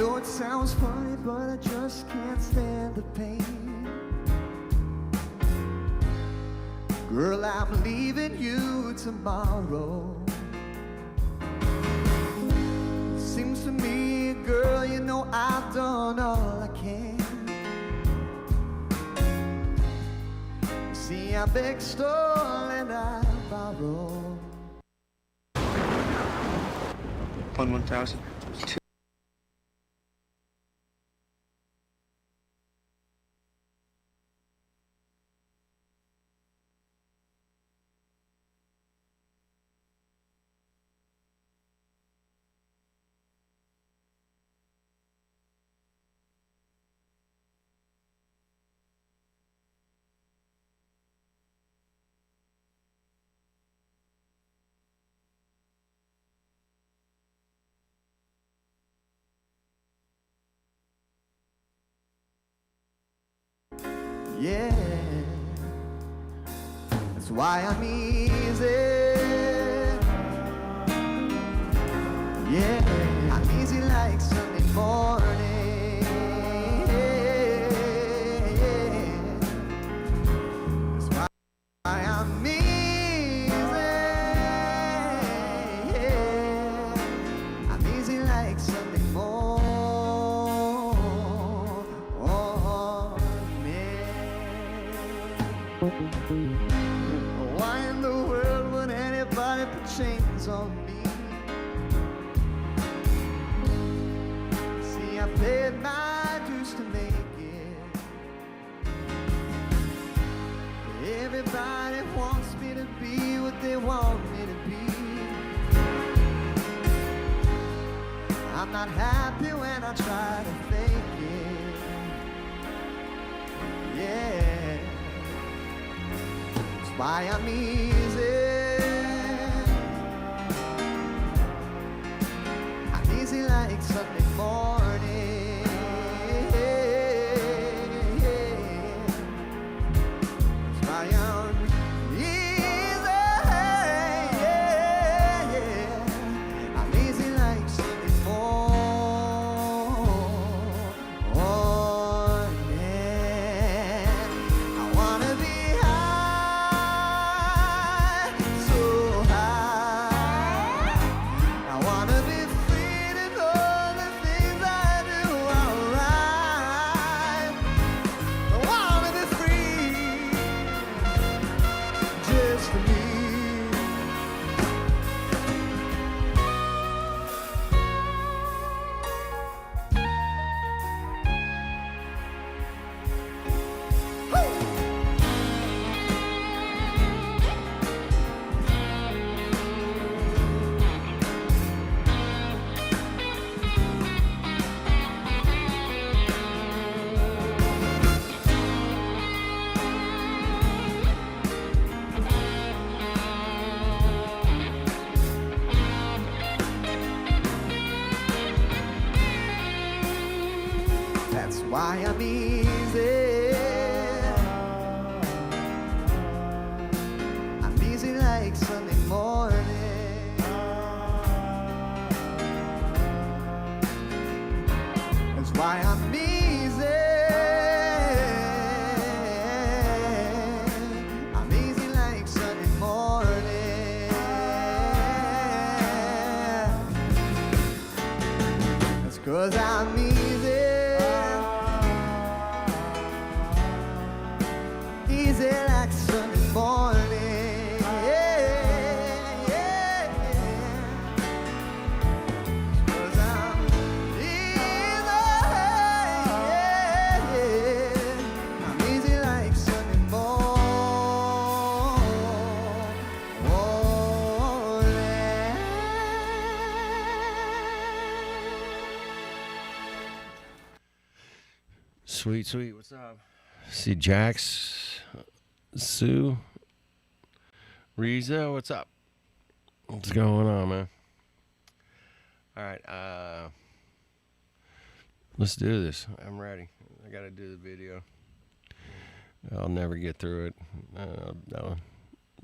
know it sounds funny, but I just can't stand the pain. Girl, I'm leaving you tomorrow. Seems to me, girl, you know I've done all I can. See, I beg, stole, and I borrow. 1,000. Yeah, that's why I'm easy. Yeah, I'm easy like Sunday morning. That's why I'm easy. Yeah, I'm easy like Sunday morning. Why in the world would anybody put chains on me? See, I paid my dues to make it. Everybody wants me to be what they want me to be. I'm not happy when I try to fake it. Yeah, that's why I'm easy. I'm easy like Sunday morning. That's why I'm easy. I'm easy like Sunday morning. I wanna be high, so high. I wanna be free to know the things I do are right. I wanna be free, just for me. That's why I'm easy. I'm easy like Sunday morning. That's why I'm easy. I'm easy like Sunday morning. That's 'cause I'm easy. Easy like Sunday morning. Yeah, yeah, yeah. 'Cause I'm easy. Yeah, yeah. I'm easy like Sunday morning. Sweet, sweet. What's up? See Jax, Sue, Riza. What's up? What's going on, man? All right. Let's do this. I'm ready. I got to do the video. I'll never get through it. No,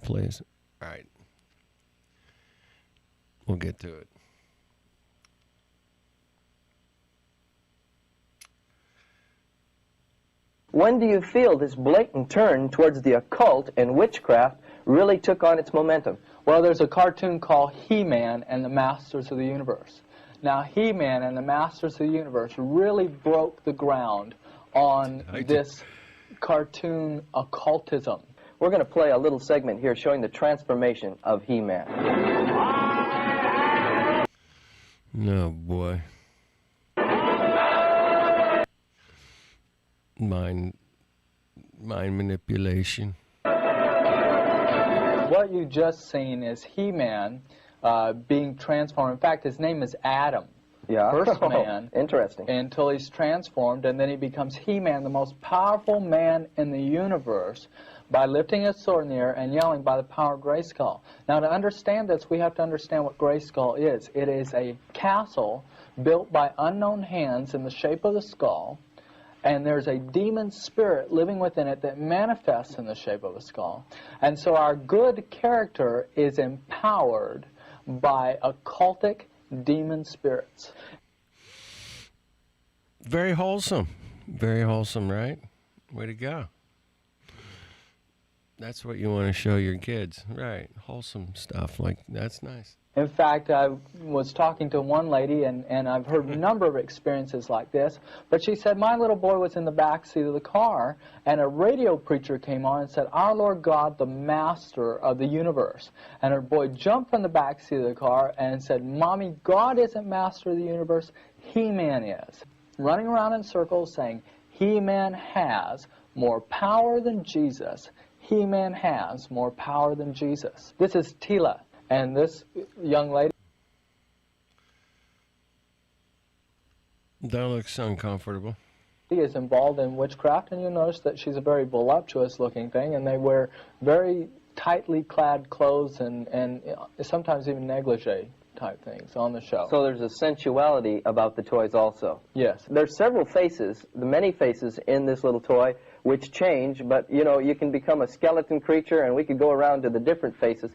please. All right. We'll get to it. When do you feel this blatant turn towards the occult and witchcraft really took on its momentum? Well, there's a cartoon called He-Man and the Masters of the Universe. Now, He-Man and the Masters of the Universe really broke the ground on this cartoon occultism. We're going to play a little segment here showing the transformation of He-Man. No, boy. Mind manipulation. What you just seen is He-Man being transformed. In fact, his name is Adam. Yeah. First man. Interesting. Until he's transformed, and then he becomes He-Man, the most powerful man in the universe, by lifting his sword in the air and yelling by the power of Grayskull. Now, to understand this, we have to understand what Grayskull is. It is a castle built by unknown hands in the shape of the skull, and there's a demon spirit living within it that manifests in the shape of a skull. And so our good character is empowered by occultic demon spirits. Very wholesome. Very wholesome, right? Way to go. That's what you want to show your kids. Right. Wholesome stuff. Like, that's nice. In fact, I was talking to one lady, and I've heard a number of experiences like this, but she said, my little boy was in the back seat of the car, and a radio preacher came on and said, "Our Lord God, the Master of the universe." And her boy jumped from the back seat of the car and said, "Mommy, God isn't Master of the universe, He-Man is." Running around in circles saying, He-Man has more power than Jesus. He-Man has more power than Jesus. This is Tila. And this young lady... That looks uncomfortable. is involved in witchcraft, and you'll notice that she's a very voluptuous-looking thing, and they wear very tightly clad clothes and sometimes even negligee-type things on the show. So there's a sensuality about the toys also. Yes. There's several faces, the many faces in this little toy, which change, but, you know, you can become a skeleton creature, and we could go around to the different faces.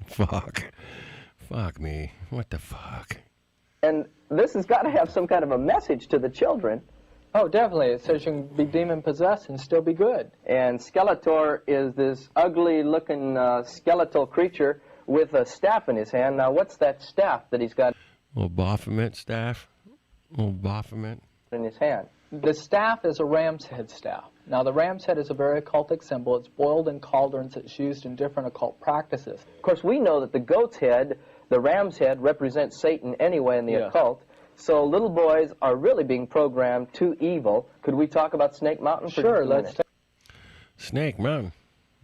Fuck. Fuck me. What the fuck? And this has got to have some kind of a message to the children. Oh, definitely. It says you can be demon-possessed and still be good. And Skeletor is this ugly-looking skeletal creature with a staff in his hand. Now, what's that staff that he's got Little Baphomet staff? Little Baphomet? in his hand? The staff is a ram's head staff. Now, the ram's head is a very occultic symbol. It's boiled in cauldrons. It's used in different occult practices. Of course, we know that the goat's head, the ram's head, represents Satan anyway in the Yeah. occult. So little boys are really being programmed to evil. Could we talk about Snake Mountain for Sure, just a let's minute? Snake Mountain.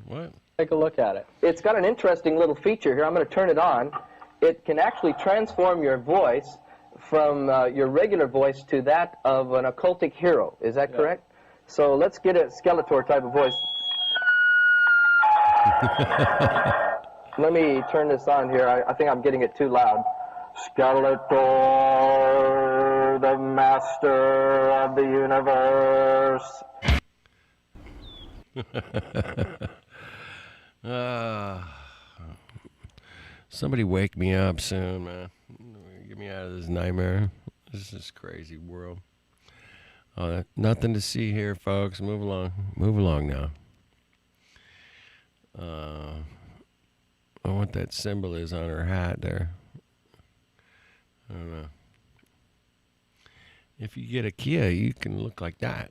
What? take a look at it. It's got an interesting little feature here. I'm going to turn it on. It can actually transform your voice from your regular voice to that of an occultic hero. Is that correct? So let's get a Skeletor type of voice. Let me turn this on here. I think I'm getting it too loud. Skeletor, the master of the universe. Somebody wake me up soon, man. Get me out of this nightmare. This is crazy world. Nothing to see here, folks. Move along. Move along now. I wonder what that symbol is on her hat there. I don't know. If you get a Kia, you can look like that.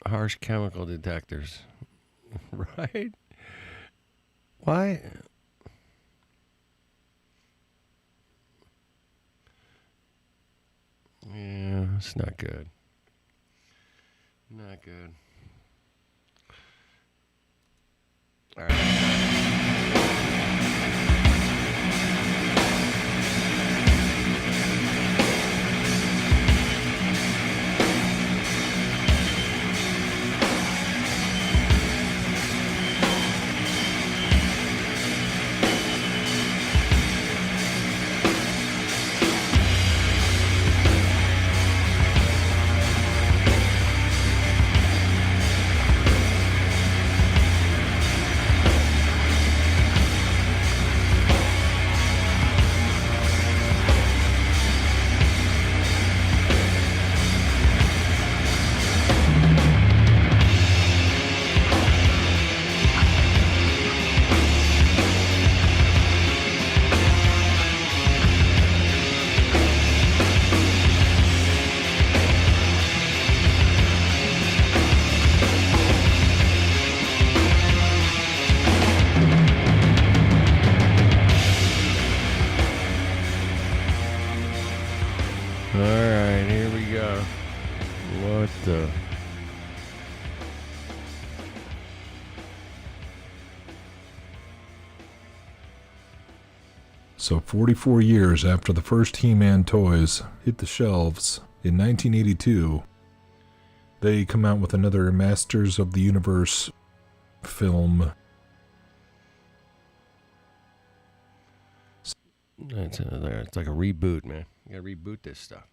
Harsh chemical detectors. Right? Why? Yeah, it's not good. Not good. All right. So 44 years after the first He-Man toys hit the shelves in 1982, they come out with another Masters of the Universe film. It's like a reboot, man. You gotta reboot this stuff.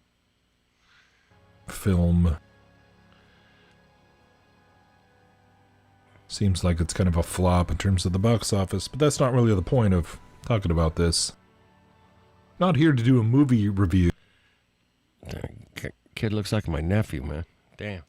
Seems like it's kind of a flop in terms of the box office, but that's not really the point of talking about this. Not here to do a movie review. Kid looks like my nephew, man. Damn.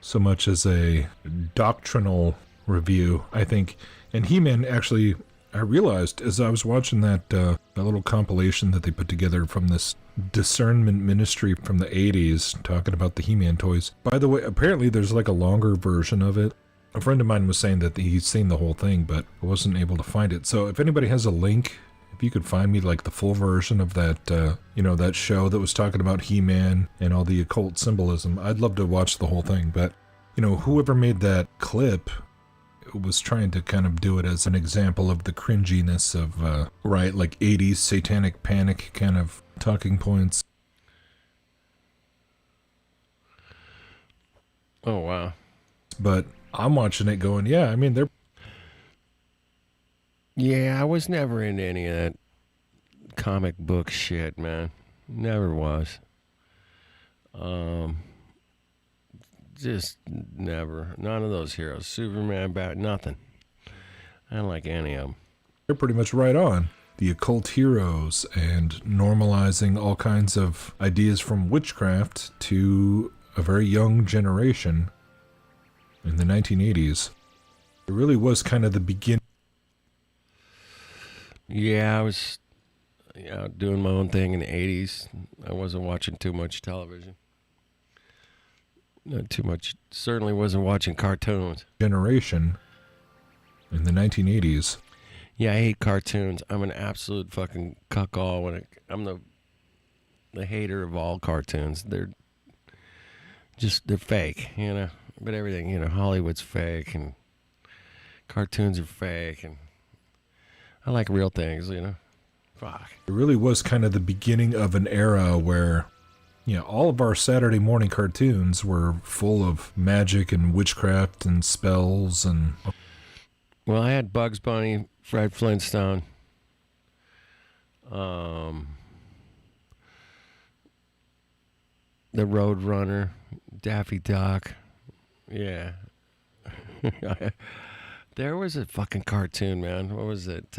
So much as a doctrinal review, I think. And He-Man, actually, I realized as I was watching that little compilation that they put together from this discernment ministry from the 80s, talking about the He-Man toys. By the way, apparently there's like a longer version of it. A friend of mine was saying that he's seen the whole thing, but I wasn't able to find it. So if anybody has a link, if you could find me like the full version of that, that show that was talking about He-Man and all the occult symbolism, I'd love to watch the whole thing. But, whoever made that clip was trying to kind of do it as an example of the cringiness of, like 80s satanic panic kind of talking points. Oh, wow. But I'm watching it going, they're... Yeah, I was never into any of that comic book shit, man. Never was. Just never. None of those heroes. Superman, nothing. I don't like any of them. They're pretty much right on. The occult heroes and normalizing all kinds of ideas from witchcraft to a very young generation in the 1980s. It really was kind of the beginning. Yeah, I was doing my own thing in the 80s. I wasn't watching too much television. Not too much. Certainly wasn't watching cartoons. Generation in the 1980s. Yeah, I hate cartoons. I'm an absolute fucking cuckold. I'm the hater of all cartoons. They're fake, But everything, Hollywood's fake and cartoons are fake, and I like real things, Fuck. It really was kind of the beginning of an era where, all of our Saturday morning cartoons were full of magic and witchcraft and spells and... Well, I had Bugs Bunny, Fred Flintstone, the Roadrunner, Daffy Duck. Yeah. There was a fucking cartoon, man. What was it?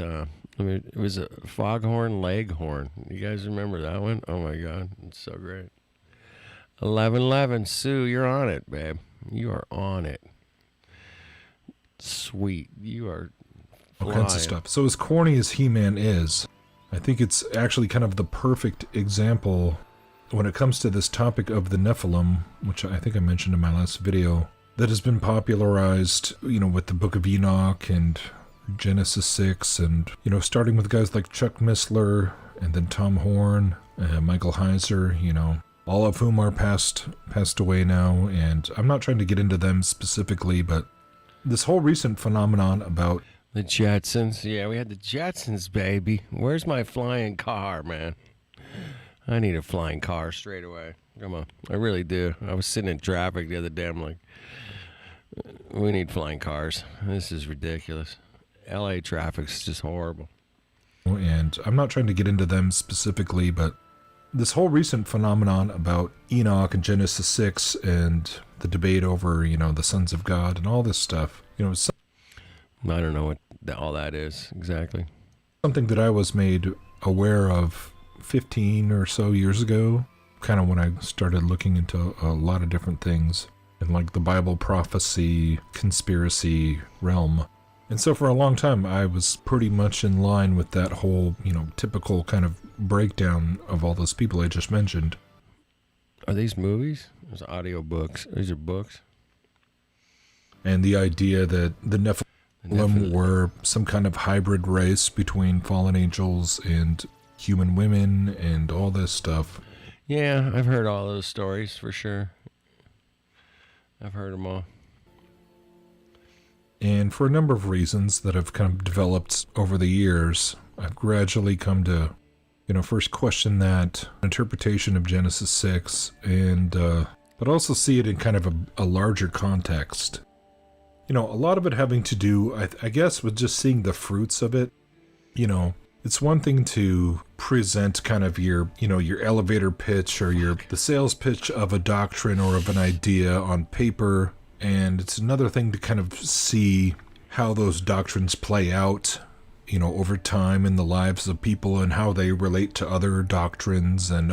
It was a Foghorn Leghorn. You guys remember that one? Oh my God, it's so great. 1111, Sue, you're on it, babe. You are on it. Sweet, you are flying. All kinds of stuff. So as corny as He-Man is, I think it's actually kind of the perfect example when it comes to this topic of the Nephilim, which I think I mentioned in my last video, that has been popularized, with the Book of Enoch and Genesis 6, and, starting with guys like Chuck Missler, and then Tom Horn, Michael Heiser, all of whom are passed away now, and I'm not trying to get into them specifically, but this whole recent phenomenon about... The Jetsons. Yeah, we had the Jetsons, baby. Where's my flying car, man? I need a flying car straight away. Come on. I really do. I was sitting in traffic the other day. I'm like, we need flying cars. This is ridiculous. LA traffic's just horrible. And I'm not trying to get into them specifically, but this whole recent phenomenon about Enoch and Genesis 6 and the debate over, the sons of God and all this stuff, I don't know what all that is exactly. Something that I was made aware of 15 or so years ago, kind of when I started looking into a lot of different things in like the Bible prophecy, conspiracy realm. And so for a long time, I was pretty much in line with that whole, typical kind of breakdown of all those people I just mentioned. Are these movies? These audio books? These are books? And the idea that the Nephilim were some kind of hybrid race between fallen angels and human women and all this stuff. Yeah, I've heard all those stories for sure. I've heard them all. And for a number of reasons that have kind of developed over the years, I've gradually come to, first question that interpretation of Genesis 6, and but also see it in kind of a larger context. A lot of it having to do, I guess, with just seeing the fruits of it. It's one thing to present kind of your elevator pitch or the sales pitch of a doctrine or of an idea on paper, and it's another thing to kind of see how those doctrines play out, over time in the lives of people and how they relate to other doctrines and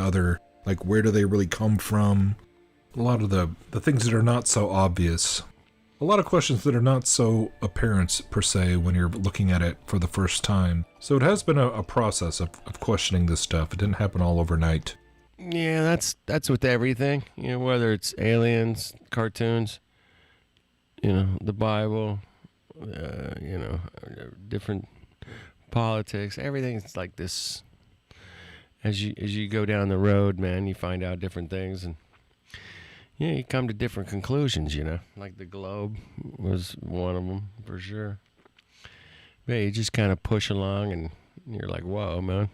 where do they really come from? A lot of the things that are not so obvious. A lot of questions that are not so apparent, per se, when you're looking at it for the first time. So it has been a process of questioning this stuff. It didn't happen all overnight. Yeah, that's with everything. Whether it's aliens, cartoons, the Bible, different politics. Everything's like this. As you go down the road, man, you find out different things, and you come to different conclusions, Like the globe was one of them, for sure. But you just kind of push along, and you're like, whoa, man.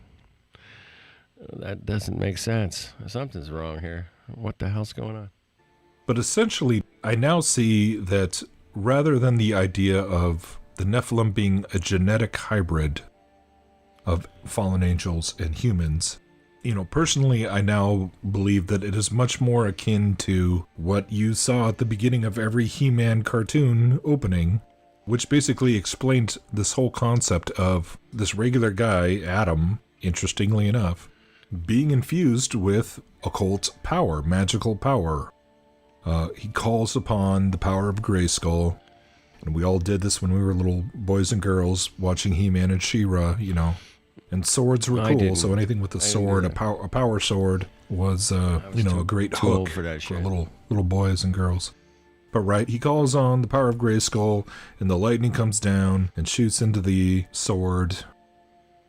That doesn't make sense. Something's wrong here. What the hell's going on? But essentially, I now see that rather than the idea of the Nephilim being a genetic hybrid of fallen angels and humans, personally, I now believe that it is much more akin to what you saw at the beginning of every He-Man cartoon opening, which basically explained this whole concept of this regular guy, Adam, interestingly enough, being infused with occult power, magical power. He calls upon the power of Grayskull, and we all did this when we were little boys and girls watching He-Man and She-Ra, And swords were cool, so anything with a sword, a power sword, was a great hook for that shit. little boys and girls. But right, he calls on the power of Grayskull, and the lightning comes down and shoots into the sword.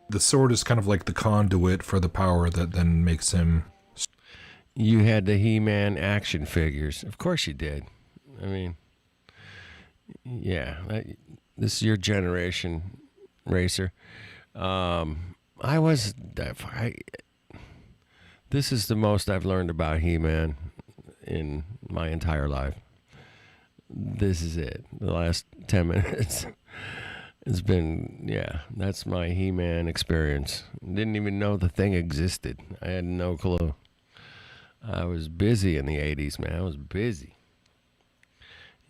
The sword is kind of like the conduit for the power that then makes him. You had the He-Man action figures. Of course you did. I mean, yeah, this is your generation, Racer. This is the most I've learned about He-Man in my entire life. This is it. The last 10 minutes. It's been, that's my He-Man experience. Didn't even know the thing existed. I had no clue. I was busy in the 80s, man. I was busy.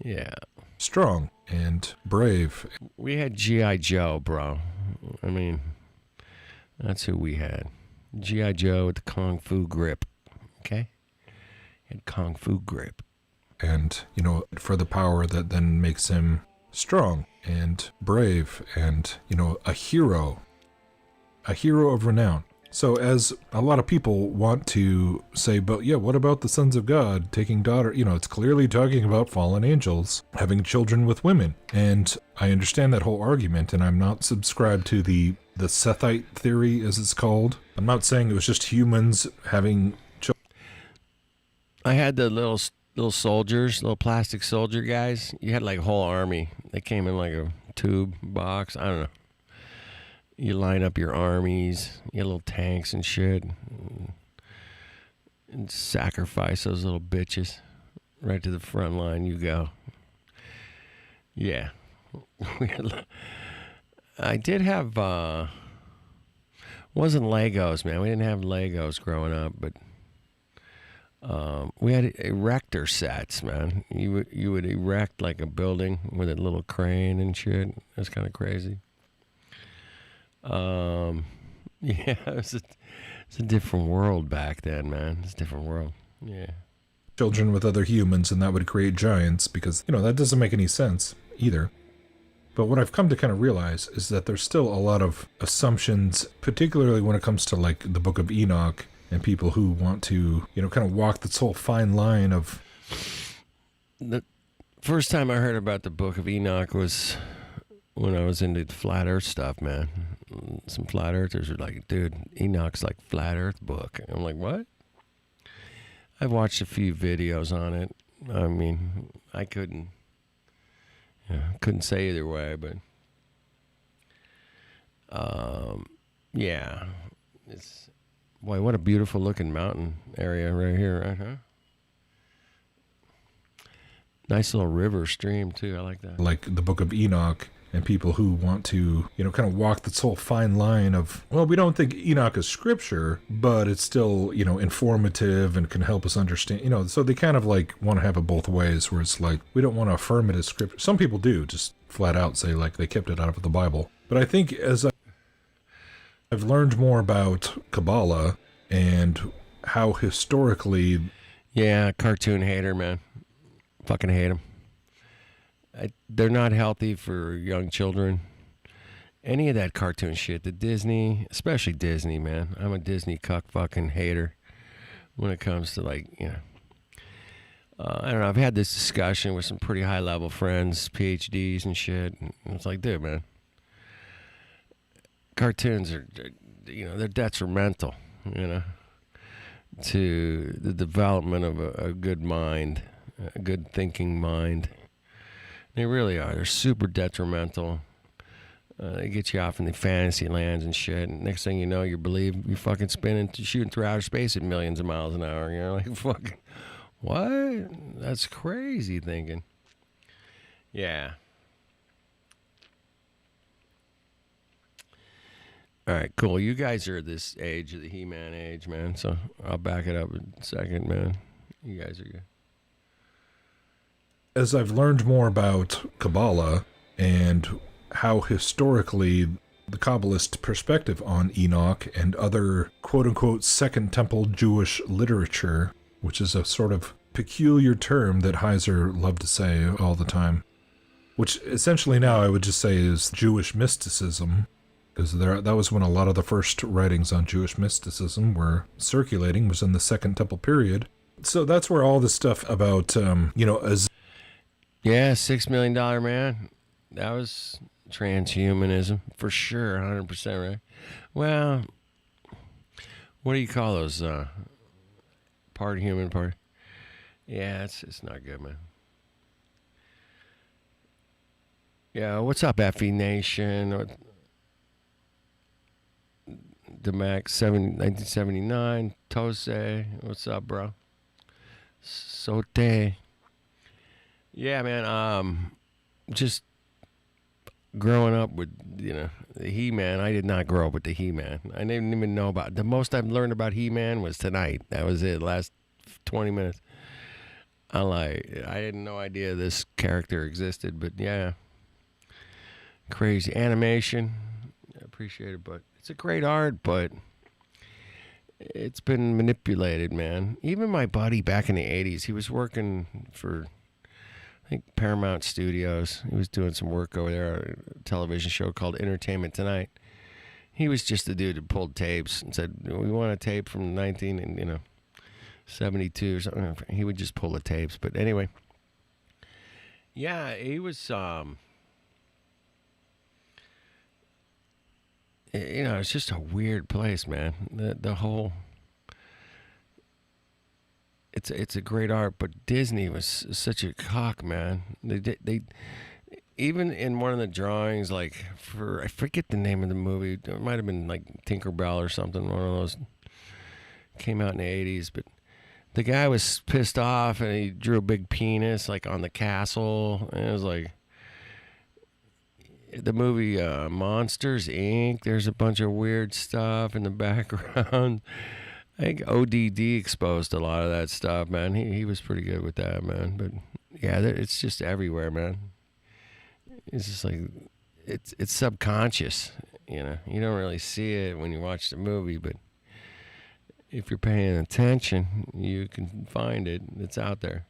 Yeah. Strong and brave. We had G.I. Joe, bro. I mean, that's who we had. G.I. Joe with the Kung Fu grip. Okay? Had Kung Fu grip. And, for the power that then makes him strong and brave and, a hero of renown. So as a lot of people want to say, but yeah, what about the sons of God taking daughter? It's clearly talking about fallen angels having children with women. And I understand that whole argument, and I'm not subscribed to the Sethite theory, as it's called. I'm not saying it was just humans having children. I had the little soldiers, little plastic soldier guys. You had like a whole army. They came in like a tube box. I don't know. You line up your armies, you had little tanks and shit, and sacrifice those little bitches. Right to the front line you go. Yeah. I did have, wasn't Legos, man. We didn't have Legos growing up, but we had erector sets, man. You would erect like a building with a little crane and shit. That's kind of crazy. It's a different world back then, man. It's a different world. Yeah. Children with other humans, and that would create giants, because, that doesn't make any sense either. But what I've come to kind of realize is that there's still a lot of assumptions, particularly when it comes to like the Book of Enoch and people who want to, kind of walk this whole fine line of. The first time I heard about the Book of Enoch was when I was into flat earth stuff, man. Some flat earthers were like, dude, Enoch's like flat earth book. I'm like, what? I've watched a few videos on it. I mean, I couldn't say either way, but Yeah. It's, boy, what a beautiful looking mountain area right here, right, huh? Nice little river stream, too. I like that. Like the Book of Enoch, and people who want to, kind of walk this whole fine line of, well, we don't think Enoch is scripture, but it's still, informative and can help us understand, so they kind of like want to have it both ways, where it's like, we don't want to affirm it as scripture. Some people do, just flat out say like they kept it out of the Bible. But I think as I've learned more about Kabbalah and how historically... Yeah, cartoon hater, man. Fucking hate them. They're not healthy for young children. Any of that cartoon shit, the Disney, especially Disney, man. I'm a Disney cuck fucking hater when it comes to I don't know. I've had this discussion with some pretty high level friends, PhDs and shit. And it's like, dude, man, cartoons are, they're detrimental, to the development of a good mind, a good thinking mind. They really are. They're super detrimental. They get you off in the fantasy lands and shit. And next thing you know, you're fucking spinning, shooting through outer space at millions of miles an hour. You're like, fucking, what? That's crazy thinking. Yeah. All right, cool. You guys are this age, the He-Man age, man. So I'll back it up in a second, man. You guys are good. As I've learned more about Kabbalah and how historically the Kabbalist perspective on Enoch and other quote-unquote Second Temple Jewish literature, which is a sort of peculiar term that Heiser loved to say all the time, which essentially now I would just say is Jewish mysticism, because that was when a lot of the first writings on Jewish mysticism were circulating, was in the Second Temple period. So that's where all this stuff about, as... Yeah, $6 million man. That was transhumanism for sure, 100% right. Well, what do you call those? Part human, part. Yeah, it's not good, man. Yeah, what's up, FE Nation? Or Demac 1979, Tose. What's up, bro? Sote. Yeah, man, just growing up with, the He-Man. I did not grow up with the He-Man. I didn't even know about the most I've learned about He-Man was tonight. That was it, last 20 minutes. I had no idea this character existed, but yeah. Crazy animation. I appreciate it, but it's a great art, but it's been manipulated, man. Even my buddy back in the 80s, he was working for... I think Paramount Studios. He was doing some work over there on a television show called Entertainment Tonight. He was just the dude who pulled tapes and said, we want a tape from 72 or something. He would just pull the tapes. But anyway, yeah, he was, it's just a weird place, man. The whole... It's a great art, but Disney was such a cock, man. They even in one of the drawings, I forget the name of the movie. It might have been like Tinkerbell or something. One of those came out in the 80s, but the guy was pissed off and he drew a big penis on the castle, and it was like the movie Monsters Inc. There's a bunch of weird stuff in the background. I think ODD exposed a lot of that stuff, man. He was pretty good with that, man. But yeah, it's just everywhere, man. It's just like it's subconscious, You don't really see it when you watch the movie, but if you're paying attention, you can find it. It's out there.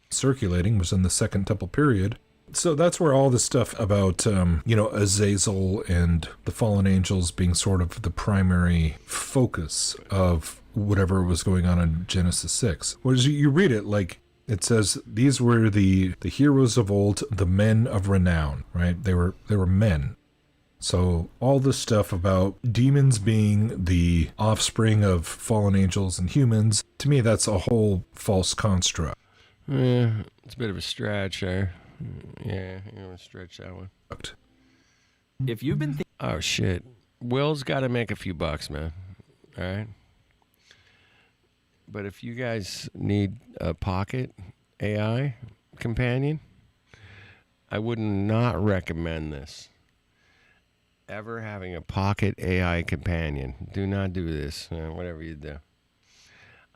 Circulating was in the Second Temple period. So that's where all this stuff about, Azazel and the fallen angels being sort of the primary focus of whatever was going on in Genesis 6. Whereas you read it it says these were the heroes of old, the men of renown, right? They were men. So all this stuff about demons being the offspring of fallen angels and humans, to me that's a whole false construct. Yeah, it's a bit of a stretch there. Yeah, you want to stretch that one. If you've been oh shit, Will's got to make a few bucks, man. All right. But if you guys need a pocket AI companion, I would not recommend this. Ever having a pocket AI companion. Do not do this, whatever you do.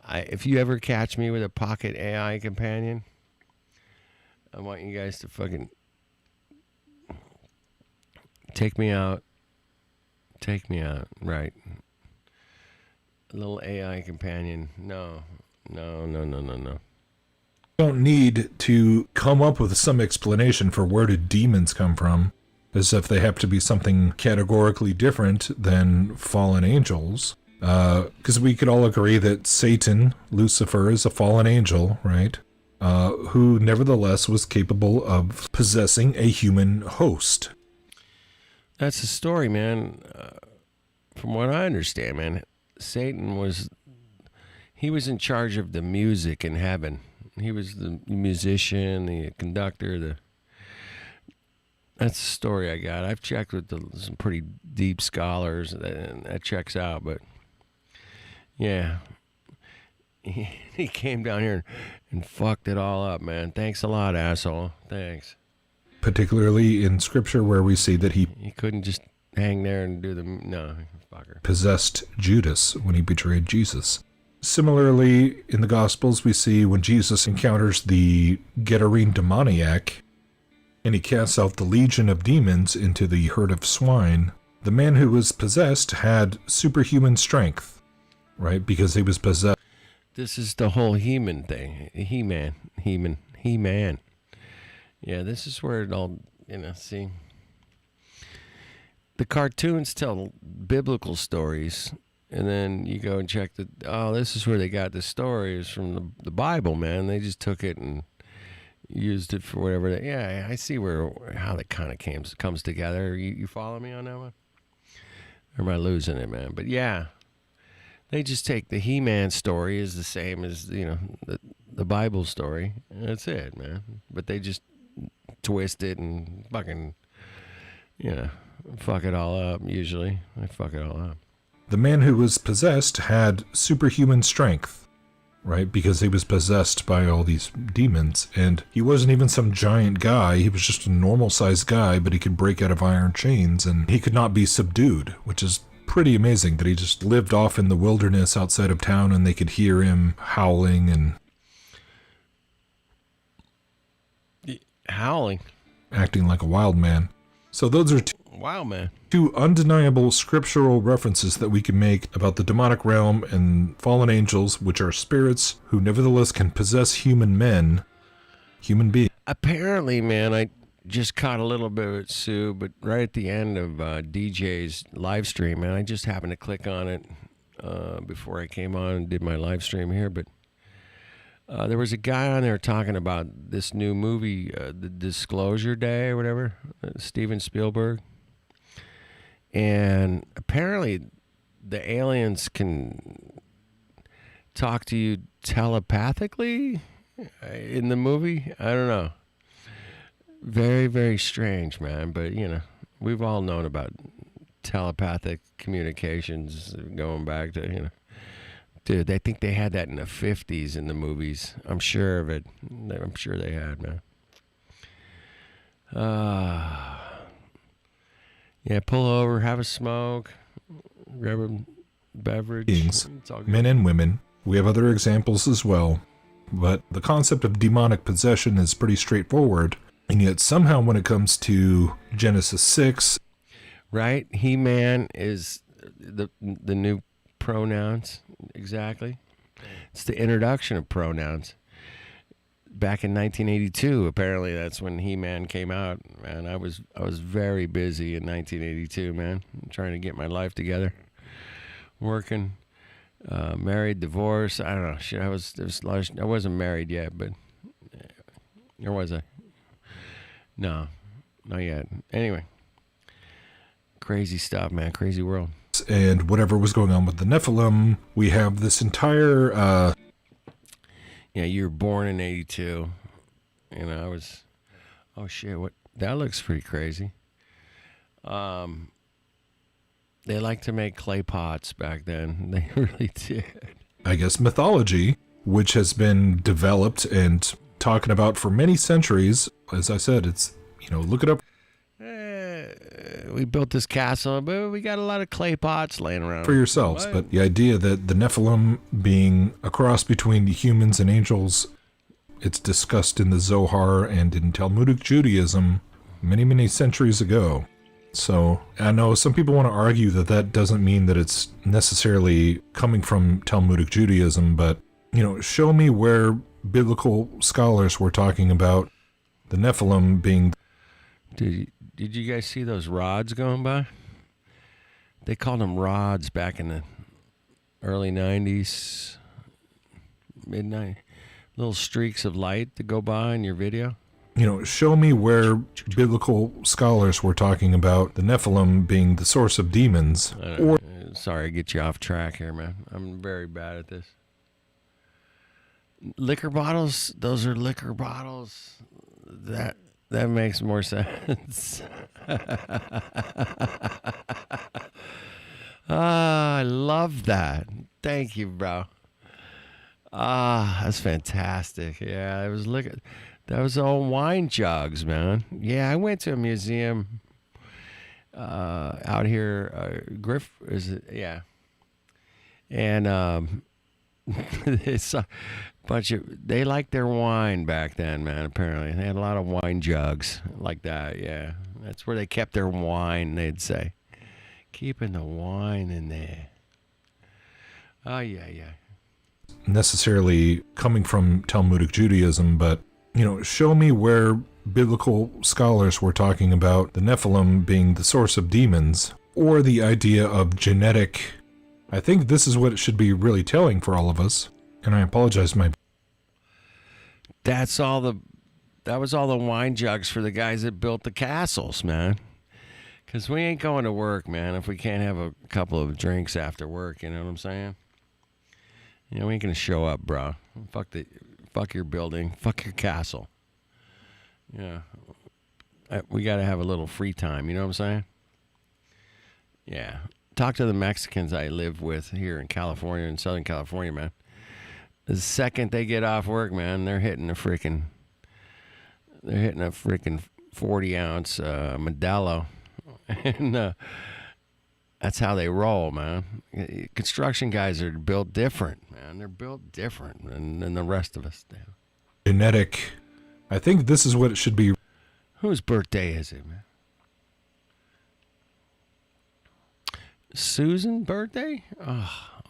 If you ever catch me with a pocket AI companion, I want you guys to fucking take me out. Take me out, right. A little AI companion. No. Don't need to come up with some explanation for where do demons come from, as if they have to be something categorically different than fallen angels. Because we could all agree that Satan, Lucifer, is a fallen angel, right? Who nevertheless was capable of possessing a human host. That's the story, man. From what I understand, man, Satan was in charge of the music in heaven. He was the musician, the conductor, That's the story I got. I've checked with some pretty deep scholars, and that checks out. But yeah, he came down here and fucked it all up, man. Thanks a lot, asshole. Thanks. Particularly in Scripture, where we see that he couldn't just hang there and do no, fucker. Possessed Judas when he betrayed Jesus. Similarly, in the Gospels, we see when Jesus encounters the Gadarene demoniac, and he casts out the legion of demons into the herd of swine, the man who was possessed had superhuman strength, right? Because he was possessed. This is the whole He-Man thing. He-Man. Yeah, this is where it all, see. The cartoons tell biblical stories, and then you go and check this is where they got the stories from the Bible, man. They just took it and used it for whatever. I see how that kind of comes together. You follow me on that one? Or am I losing it, man? But yeah, they just take the He-Man story is the same as, the Bible story. And that's it, man. But they just twist it and fucking, fuck it all up, usually. They fuck it all up. The man who was possessed had superhuman strength, right? Because he was possessed by all these demons, and he wasn't even some giant guy. He was just a normal-sized guy, but he could break out of iron chains, and he could not be subdued, which is pretty amazing that he just lived off in the wilderness outside of town, and they could hear him howling and acting like a wild man. So those are two undeniable scriptural references that we can make about the demonic realm and fallen angels, which are spirits who nevertheless can possess human beings. Apparently, man, I just caught a little bit of it, Sue, but right at the end of DJ's live stream, man, I just happened to click on it before I came on and did my live stream here, but there was a guy on there talking about this new movie, The Disclosure Day or whatever, Steven Spielberg. And apparently the aliens can talk to you telepathically in the movie. I don't know. Very, very strange, man. But, we've all known about telepathic communications going back to, Dude, they think they had that in the 50s in the movies. I'm sure of it. I'm sure they had, man. Yeah, pull over, have a smoke, grab a beverage. Beings, men and women. We have other examples as well. But the concept of demonic possession is pretty straightforward. And yet somehow when it comes to Genesis 6... Right? He-Man is the new pronouns. Exactly. It's the introduction of pronouns. Back in 1982, apparently that's when He-Man came out. Man, I was very busy in 1982, man, trying to get my life together, working, married, divorced. I don't know. Shit, I wasn't married yet, but or was I? No, not yet. Anyway, crazy stuff, man. Crazy world. And whatever was going on with the Nephilim, we have this entire... Yeah, you were born in 82. I was... Oh, shit, what... That looks pretty crazy. They like to make clay pots back then. They really did. I guess, mythology, which has been developed and talking about for many centuries. As I said, it's, look it up. We built this castle, but we got a lot of clay pots laying around. For yourselves, What? but the idea that the Nephilim being a cross between humans and angels, it's discussed in the Zohar and in Talmudic Judaism many, many centuries ago. So I know some people want to argue that that doesn't mean that it's necessarily coming from Talmudic Judaism, but, show me where biblical scholars were talking about the Nephilim being... Did you guys see those rods going by? They called them rods back in the early 90s, mid-90s. Little streaks of light that go by in your video. Show me where biblical scholars were talking about the Nephilim being the source of demons. Sorry to get you off track here, man. I'm very bad at this. Liquor bottles? Those are liquor bottles. That makes more sense. I love that. Thank you, bro. That's fantastic. Yeah, that was all wine jugs, man. Yeah, I went to a museum out here, yeah. And it's a bunch of, they liked their wine back then, man, apparently. They had a lot of wine jugs like that, yeah. That's where they kept their wine, they'd say. Keeping the wine in there. Oh, yeah. Necessarily coming from Talmudic Judaism, but, show me where biblical scholars were talking about the Nephilim being the source of demons, or the idea of genetic. I think this is what it should be really telling for all of us, and I apologize, That was all the wine jugs for the guys that built the castles, man. Because we ain't going to work, man, if we can't have a couple of drinks after work, you know what I'm saying? We ain't going to show up, bro. Fuck your building. Fuck your castle. Yeah. We got to have a little free time, you know what I'm saying? Yeah. Talk to the Mexicans I live with here in California, in Southern California, man. The second they get off work, man, they're hitting a freaking 40-ounce Modelo. And that's how they roll, man. Construction guys are built different, man. They're built different than the rest of us. Damn. genetic. I think this is what it should be. Whose birthday is it, man? Susan birthday?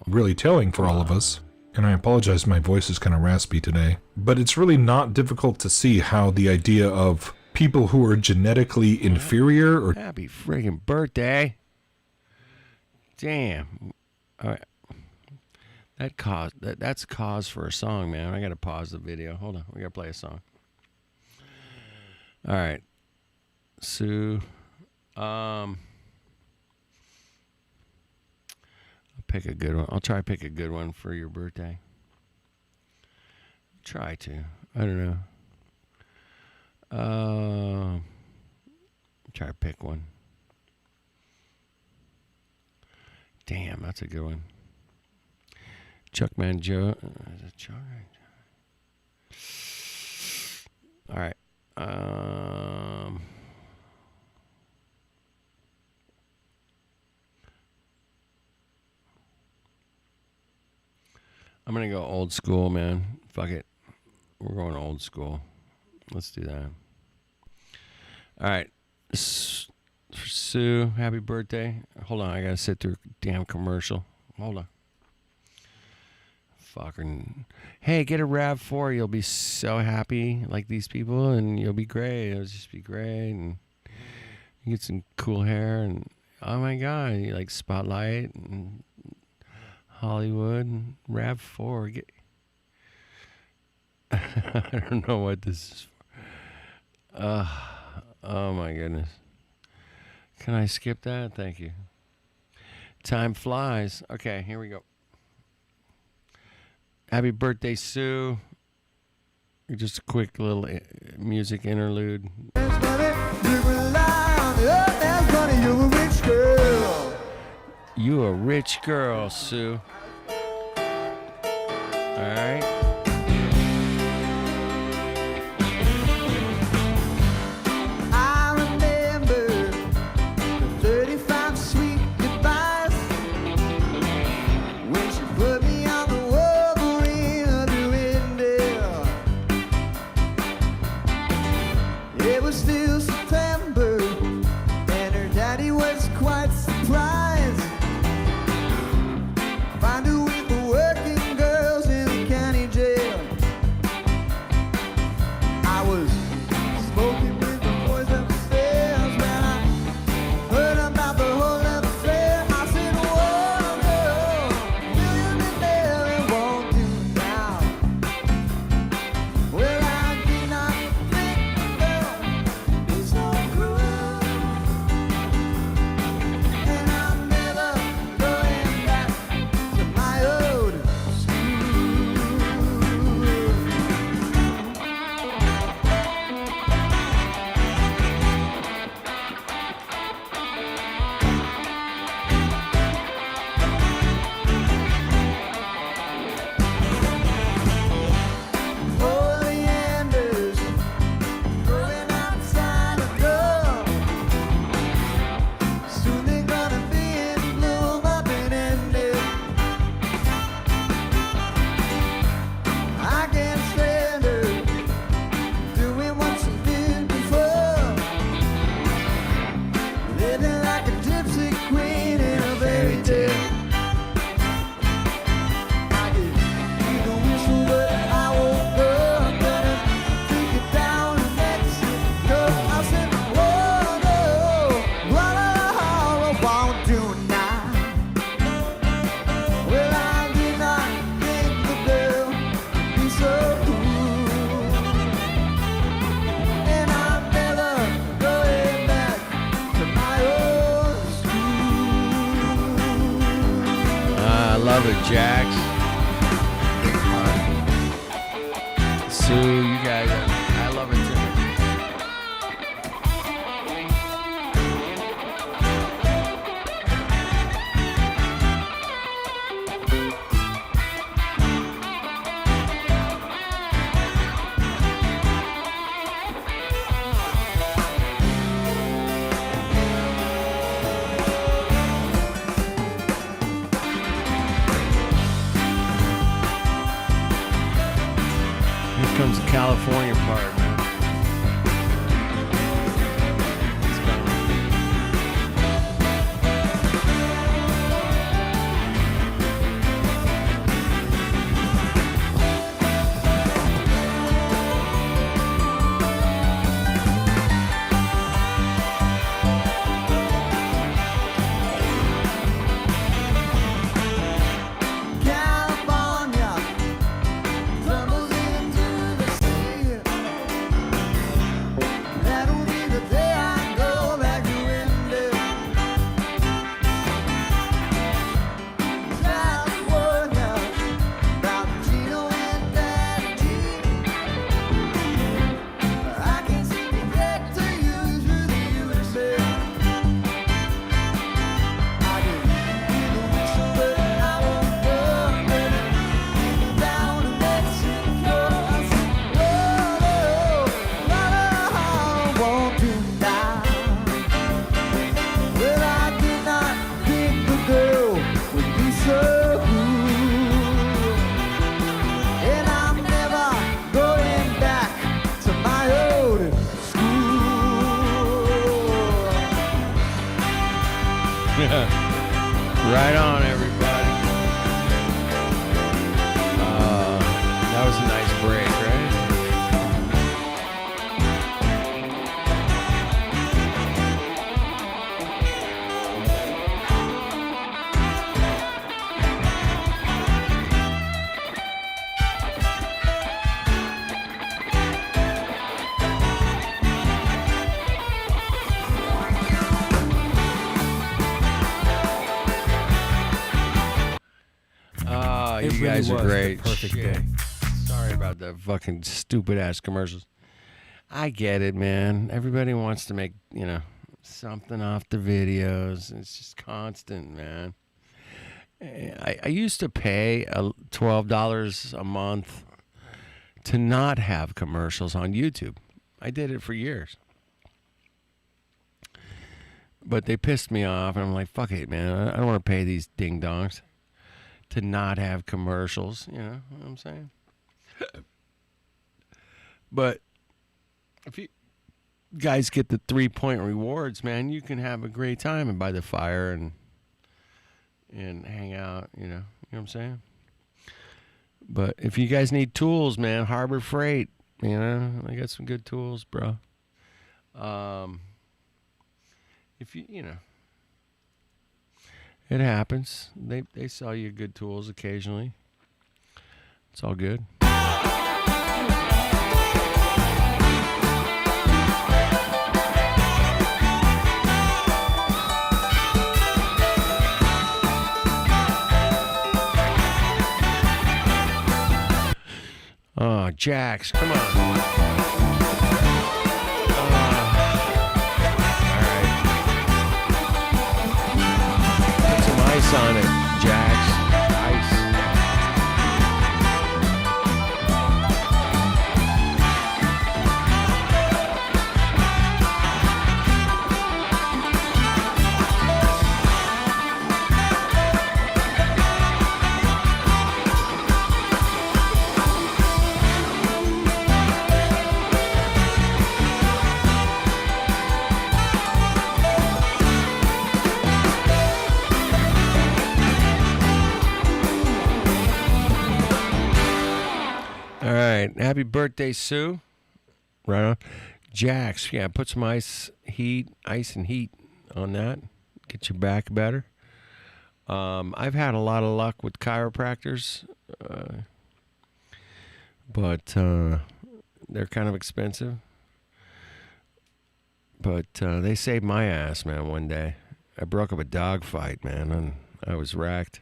Really telling for all of us. And I apologize, my voice is kind of raspy today. But it's really not difficult to see how the idea of people who are genetically inferior or... Happy friggin' birthday. Damn. All right. That's cause for a song, man. I gotta pause the video. Hold on. We gotta play a song. All right. Sue. I'll pick a good one. I'll try to pick a good one for your birthday. Try to. I don't know. Try to pick one. Damn, that's a good one. Chuckman Joe. All right. I'm going to go old school, man. Fuck it. We're going old school. Let's do that. All right. For Sue, happy birthday. Hold on. I got to sit through a damn commercial. Hold on. Fucking. Hey, get a RAV4. You'll be so happy like these people, and you'll be great. It'll just be great. And you get some cool hair, and oh my God, you like Spotlight and Hollywood and RAV4. I don't know what this is for. Oh my goodness. Can I skip that? Thank you. Time flies. Okay, here we go. Happy birthday, Sue. Just a quick little music interlude. You rely on the earth, that's funny, you're a rich girl. You a rich girl, Sue. All right. I remember the 35 sweet goodbyes when she put me on the Wolverine of the window. It was still September, and her daddy was quite surprised. Find her with the working girls in the county jail. I was smoking with the boys upstairs when I heard about the whole affair. I said, whoa, girl, will you be there? It won't do now. Well, I did not think the girl is so cruel, and I'm never going back to my old school. Oleanders growing outside the door. Soon they're gonna be in bloom up and ended. I can't stand her doing what she did before, living like a gypsy queen in a fairy tale. I could hear the whistle, but I won't go. I'm gonna take it down to Mexico. I said, whoa, no, what I won't do now. Well, I did not think the girl would be so cool, and I'm never going back to my old school. I love it, Jax. Sue, you guys, I love it too. Here comes the California part, man. Let's go. California tumbles into the sea. That'll be the day I go back to India. California, about Gino and Daddy G. I can seem to get to you through the USA. I can hear the whistle, but I won't go. I'm gonna take it down to Mexico. I said, whoa, I won't do now. Well, I did not think the girl would be so cool, and I'm never going back to my old school. Right on, everybody. That was a nice break, right? You really guys are was the great. perfect Shit. day. Sorry about the fucking stupid ass commercials. I get it, man. Everybody wants to make, something off the videos. It's just constant, man. I used to pay $12 a month to not have commercials on YouTube. I did it for years. But they pissed me off, and I'm like, fuck it, man. I don't want to pay these ding-dongs to not have commercials. You know what I'm saying? But if you guys get the 3-point rewards, man, you can have a great time and by the fire and hang out, you know what I'm saying? But if you guys need tools, man, Harbor Freight, you know, I got some good tools, bro. If you know, it happens. They sell you good tools occasionally. It's all good. Oh, Jax, come on. All right. Put some ice on it, Jax. Ice. All right. Happy birthday, Sue. Right on. Jax, yeah, put some ice and heat on that. Get your back better. I've had a lot of luck with chiropractors, but they're kind of expensive. But they saved my ass, man, one day. I broke up a dog fight, man, and I was racked.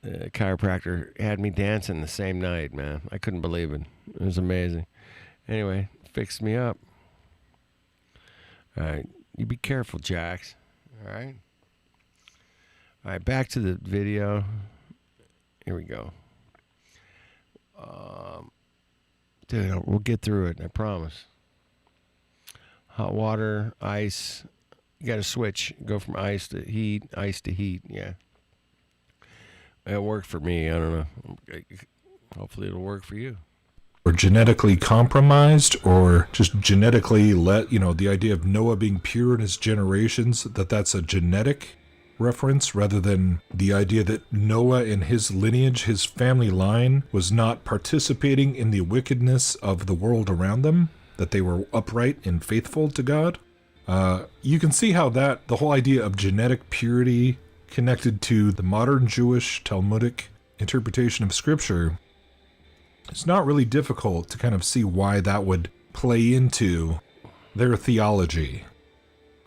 The chiropractor had me dancing the same night, man. I couldn't believe it. It was amazing. Anyway, fixed me up. All right. You be careful, Jax. All right. All right, back to the video. Here we go. Dude, we'll get through it, I promise. Hot water, ice. You got to switch. Go from ice to heat, yeah. It worked for me. I don't know. Hopefully it'll work for you. Or genetically compromised, or just genetically the idea of Noah being pure in his generations, that's a genetic reference rather than the idea that Noah and his lineage, his family line, was not participating in the wickedness of the world around them, that they were upright and faithful to God. You can see how the whole idea of genetic purity connected to the modern Jewish Talmudic interpretation of Scripture, it's not really difficult to kind of see why that would play into their theology.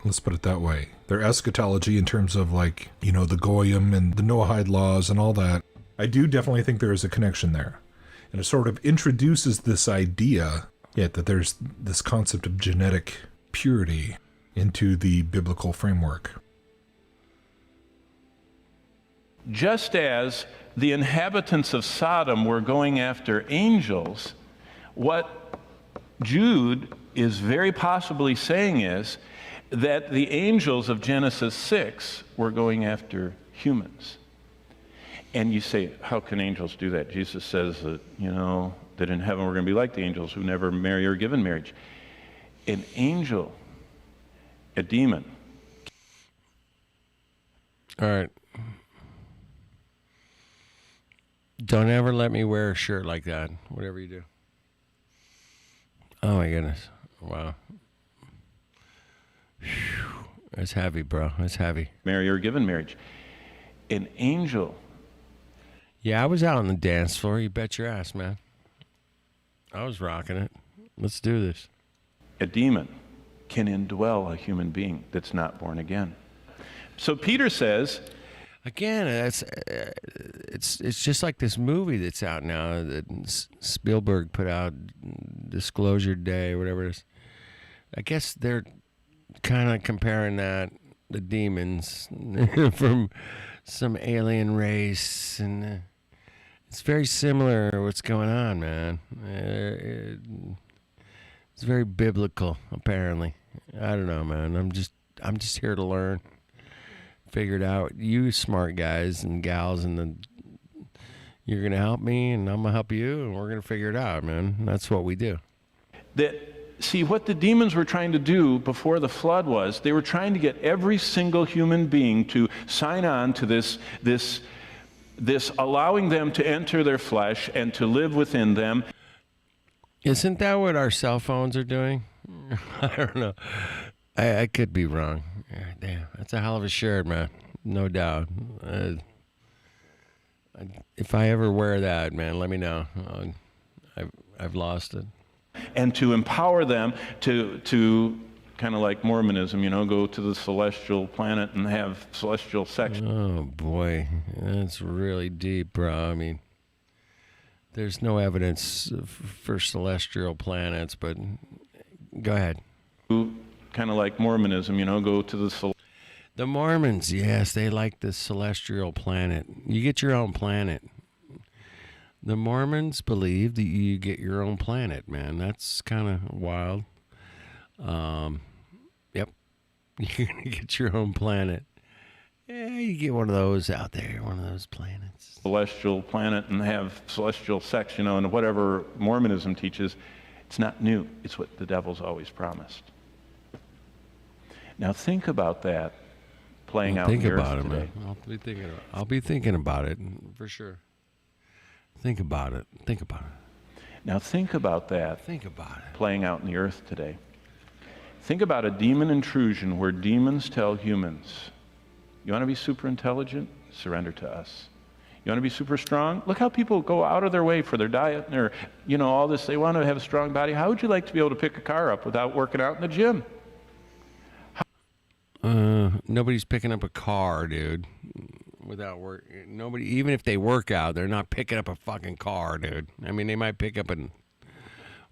Let's put it that way. Their eschatology in terms of the Goyim and the Noahide laws and all that. I do definitely think there is a connection there. And it sort of introduces this idea, that there's this concept of genetic purity into the biblical framework. Just as the inhabitants of Sodom were going after angels, what Jude is very possibly saying is that the angels of Genesis 6 were going after humans. And you say, how can angels do that? Jesus says that, that in heaven we're going to be like the angels who never marry or give in marriage. An angel, a demon. All right. Don't ever let me wear a shirt like that, whatever you do. Oh, my goodness. Wow. Whew. That's heavy, bro. That's heavy. Marry or give in marriage. An angel. Yeah, I was out on the dance floor. You bet your ass, man. I was rocking it. Let's do this. A demon can indwell a human being that's not born again. So Peter says... Again, it's just like this movie that's out now that Spielberg put out, Disclosure Day, whatever it is. I guess they're kind of comparing the demons from some alien race, and it's very similar what's going on, man. It's very biblical, apparently. I don't know, man. I'm just here to learn, figure it out. You smart guys and gals, and you're gonna help me, and I'm gonna help you, and we're gonna figure it out, man. That's what we do. See, what the demons were trying to do before the flood was they were trying to get every single human being to sign on to this allowing them to enter their flesh and to live within them. Isn't that what our cell phones are doing? I don't know. I could be wrong. Damn, that's a hell of a shirt, man. No doubt. If I ever wear that, man, let me know. I've lost it. And to empower them to kind of like Mormonism, go to the celestial planet and have celestial sex. Oh, boy. That's really deep, bro. I mean, there's no evidence for celestial planets, but go ahead. Kind of like Mormonism, go to the The Mormons, yes, they like the celestial planet. You get your own planet. The Mormons believe that you get your own planet, man. That's kind of wild. Yep. You're going to get your own planet. Yeah, you get one of those out there, one of those planets. Celestial planet and have celestial sex, and whatever Mormonism teaches, it's not new. It's what the devil's always promised. Now think about that playing out in the earth today. Man. I'll be thinking about it for sure. Think about it. Now think about that Think about it. playing out in the earth today. Think about a demon intrusion where demons tell humans, you want to be super intelligent? Surrender to us. You want to be super strong? Look how people go out of their way for their diet and their, all this. They want to have a strong body. How would you like to be able to pick a car up without working out in the gym? Nobody's picking up a car, dude, without work. Nobody, even if they work out, they're not picking up a fucking car, dude. I mean, they might pick up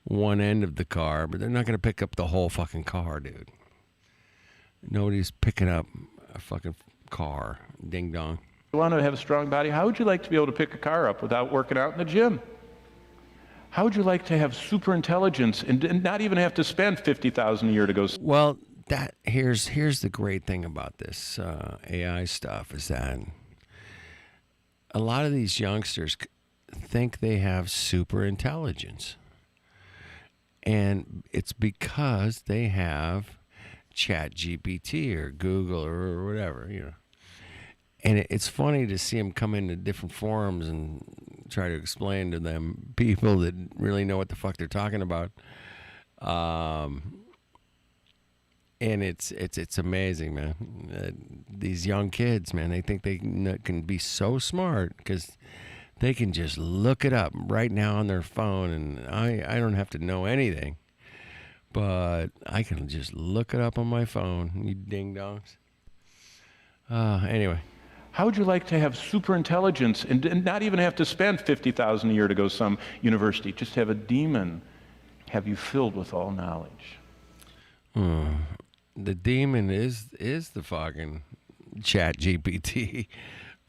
one end of the car, but they're not going to pick up the whole fucking car, dude. Nobody's picking up a fucking car. Ding dong. You want to have a strong body? How would you like to be able to pick a car up without working out in the gym? How would you like to have super intelligence and not even have to spend $50,000 a year to go? Well, here's the great thing about this AI stuff is that a lot of these youngsters think they have super intelligence, and it's because they have ChatGPT or Google or whatever, And it's funny to see them come into different forums and try to explain to them people that really know what the fuck they're talking about. And it's amazing, man. These young kids, man, they think they can be so smart because they can just look it up right now on their phone, and I don't have to know anything, but I can just look it up on my phone. You ding dongs. Anyway. How would you like to have super intelligence and not even have to spend $50,000 a year to go to some university? Just have a demon have you filled with all knowledge. The demon is the fucking ChatGPT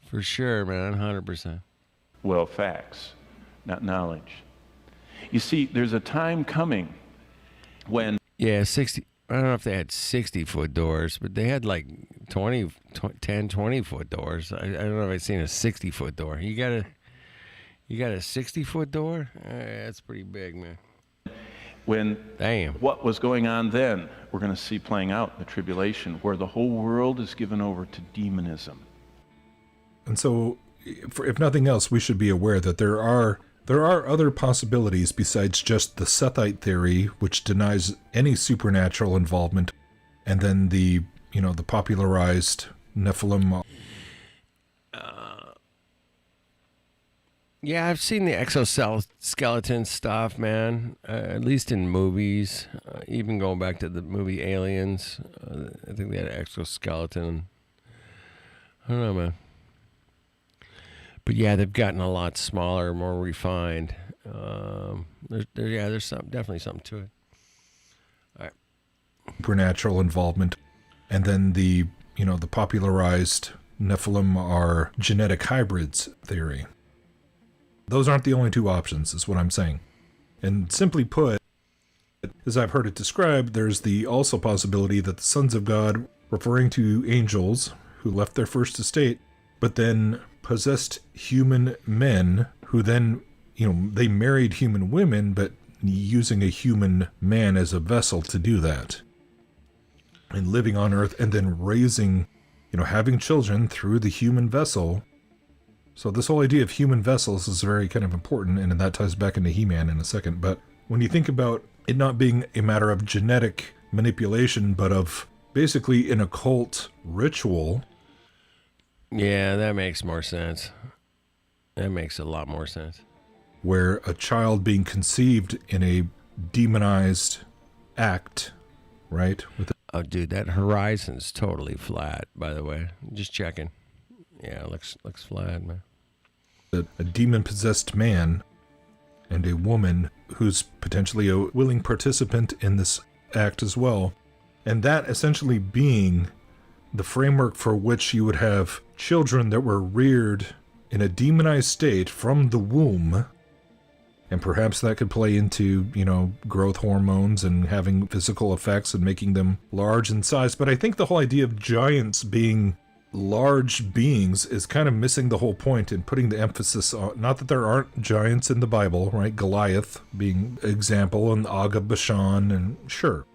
for sure, man, 100%. Well, facts, not knowledge. You see, there's a time coming when... Yeah, 60... I don't know if they had 60-foot doors, but they had like 10, 20-foot doors. I don't know if I've seen a 60-foot door. You got a 60-foot door? That's pretty big, man. When Damn. What was going on then, we're going to see playing out in the tribulation, where the whole world is given over to demonism. And so, if nothing else, we should be aware that there are other possibilities besides just the Sethite theory, which denies any supernatural involvement, and then the popularized Nephilim. Yeah, I've seen the exoskeleton stuff, man. At least in movies, even going back to the movie Aliens. I think they had an exoskeleton. I don't know, man. But yeah, they've gotten a lot smaller, more refined. There's definitely something to it. All right. Supernatural involvement, and then the popularized Nephilim are genetic hybrids theory. Those aren't the only two options, is what I'm saying. And simply put, as I've heard it described, there's the also possibility that the sons of God, referring to angels who left their first estate, but then possessed human men who then, they married human women, but using a human man as a vessel to do that. And living on earth and then raising, having children through the human vessel. So this whole idea of human vessels is very kind of important, and that ties back into He-Man in a second. But when you think about it not being a matter of genetic manipulation, but of basically an occult ritual. Yeah, that makes more sense. That makes a lot more sense. Where a child being conceived in a demonized act, right? Oh, dude, that horizon's totally flat, by the way. Just checking. Yeah, it looks flat, man. A demon-possessed man and a woman who's potentially a willing participant in this act as well. And that essentially being the framework for which you would have children that were reared in a demonized state from the womb. And perhaps that could play into, growth hormones and having physical effects and making them large in size. But I think the whole idea of giants being large beings is kind of missing the whole point and putting the emphasis on, not that there aren't giants in the Bible, right? Goliath being example and Og of Bashan, and sure.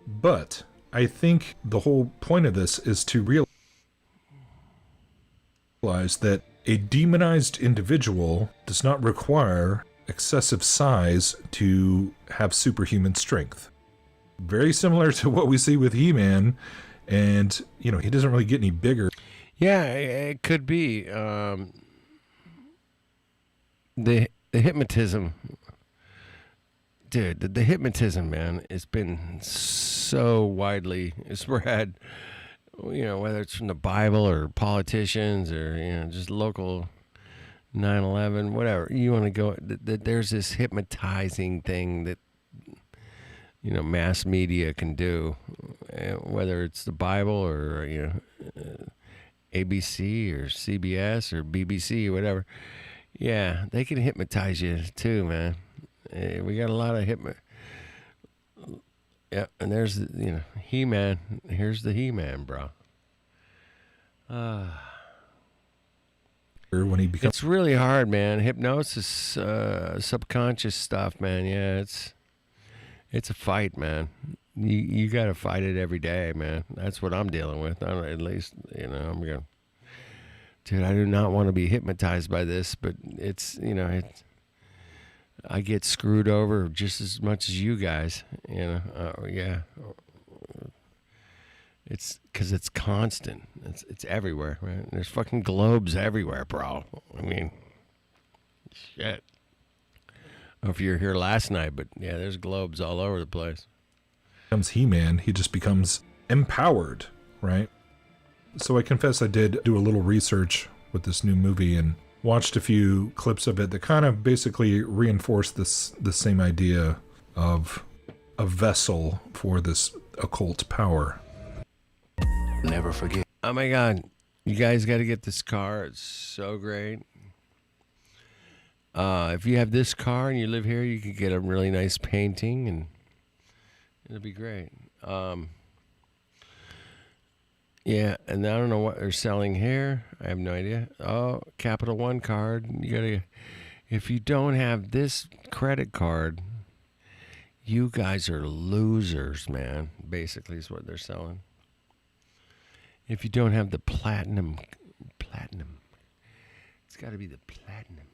But I think the whole point of this is to realize that a demonized individual does not require excessive size to have superhuman strength. Very similar to what we see with He-Man. And, he doesn't really get any bigger. Yeah, it could be. The hypnotism. Dude, the hypnotism, man, it's been so widely spread. Whether it's from the Bible or politicians or, just local 9/11, whatever. You want to go, there's this hypnotizing thing that, mass media can do, whether it's the Bible or, ABC or CBS or BBC or whatever. Yeah, they can hypnotize you too, man. We got a lot of Yeah, and there's, He-Man. Here's the He-Man, bro. When he becomes, it's really hard, man. Hypnosis, subconscious stuff, man. Yeah, it's a fight, man. You got to fight it every day, man. That's what I'm dealing with. At least, I'm going. Dude, I do not want to be hypnotized by this, but it's, I get screwed over just as much as you guys, yeah. It's because it's constant. It's everywhere, man. There's fucking globes everywhere, bro. I mean, shit. I don't know if you were here last night, but yeah, there's globes all over the place. Becomes He-Man, he just becomes empowered, right? So I confess I did do a little research with this new movie and watched a few clips of it that kind of basically reinforced the same idea of a vessel for this occult power. Never forget. Oh my God, you guys got to get this car. It's so great. If you have this car and you live here, you could get a really nice painting and it'll be great. Yeah, and I don't know what they're selling here. I have no idea. Oh, Capital One card. If you don't have this credit card, you guys are losers, man. Basically is what they're selling. If you don't have the platinum, it's got to be the platinum.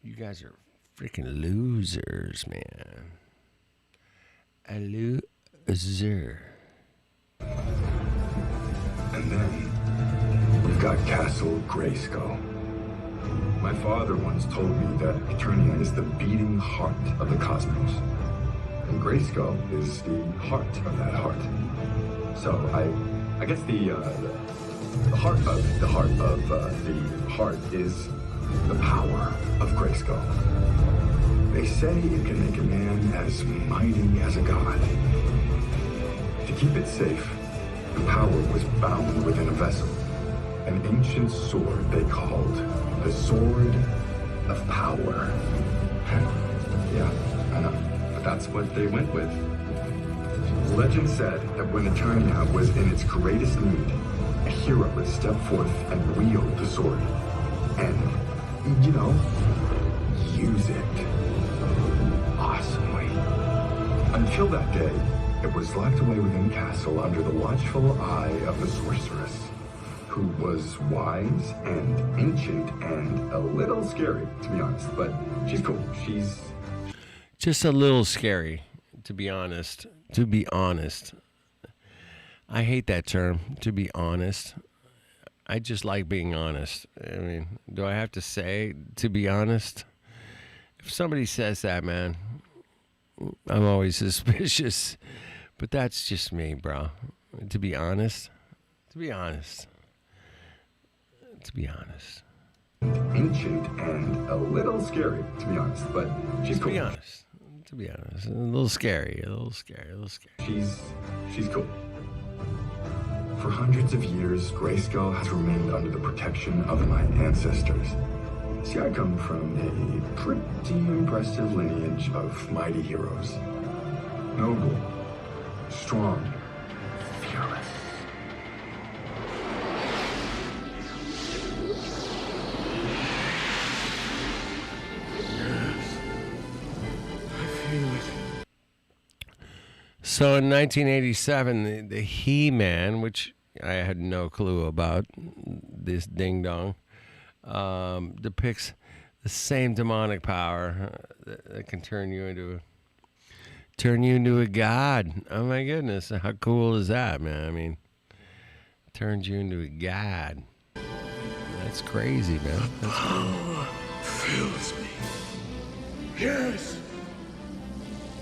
You guys are freaking losers, man. A loser. And then we've got Castle Grayskull. My father once told me that Eternia is the beating heart of the cosmos. And Grayskull is the heart of that heart. So I guess the heart of the heart is the power of Grayskull. They say it can make a man as mighty as a god. To keep it safe, The power was bound within a vessel, an ancient sword they called the Sword of Power. Yeah, I know, but that's what they went with. Legend said that when Eternia was in its greatest need, a hero would step forth and wield the sword. And, you know, use it awesomely. Until that day, it was locked away within the castle under the watchful eye of the sorceress, who was wise and ancient and a little scary, to be honest. But she's cool. She's Just a little scary, to be honest. To be honest. I hate that term, to be honest. I just like being honest. I mean, do I have to say, to be honest? If somebody says that, man, I'm always suspicious. But that's just me, bro. To be honest. To be honest. To be honest. ancient and a little scary, to be honest. But she's cool. To be honest. To be honest. A little scary. A little scary. A little scary. She's cool. For hundreds of years, Grayskull has remained under the protection of my ancestors. See, I come from a pretty impressive lineage of mighty heroes. Noble, strong, fearless. So in 1987, the He-Man, which I had no clue about, this ding-dong, depicts the same demonic power that can turn you into a god. Oh my goodness, how cool is that, man? I mean, turns you into a god. That's crazy, man. That's Power fills me. Yes.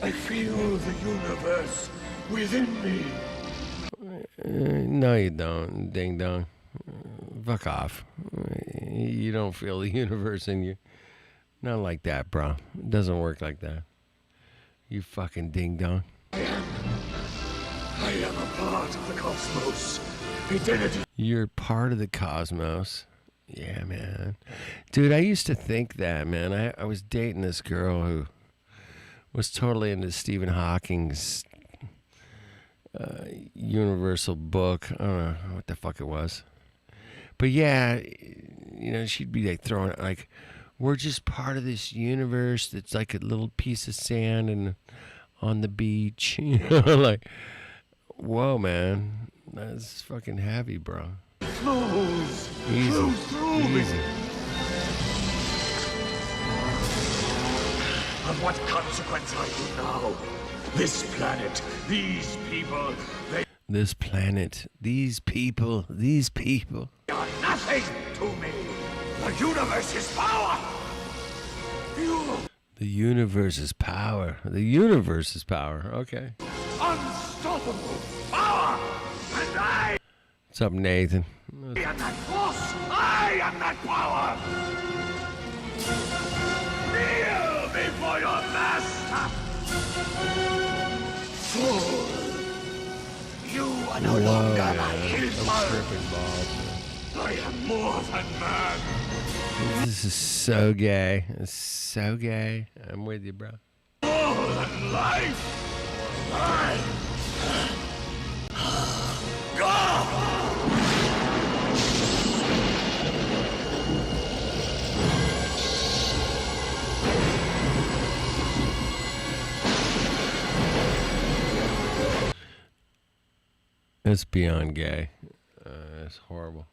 I feel the universe within me. No, you don't, ding dong. Fuck off. You don't feel the universe in you. Not like that, bro. It doesn't work like that. You fucking ding dong. I am a part of the cosmos. Identity. You're part of the cosmos. Yeah, man. Dude, I used to think that, man. I was dating this girl who was totally into Stephen Hawking's Universal book. I don't know what the fuck it was. But yeah, you know, she'd be like throwing like, we're just part of this universe that's like a little piece of sand and on the beach. You know, like, whoa, man. That's fucking heavy, bro. Flows Easy. through me. Easy. Of what consequence are you now? This planet, these people, they This planet, these people. are nothing to me. The universe is power. You The universe is power. The universe is power. Okay. unstoppable power, and I What's up, Nathan? am that force. I am that power. Kneel before your master. Fool. You are no longer my I'm helper. tripping balls. I am more than man. This is so gay. It's so gay. I'm with you, bro. More than life. I... God! It's beyond gay. It's horrible.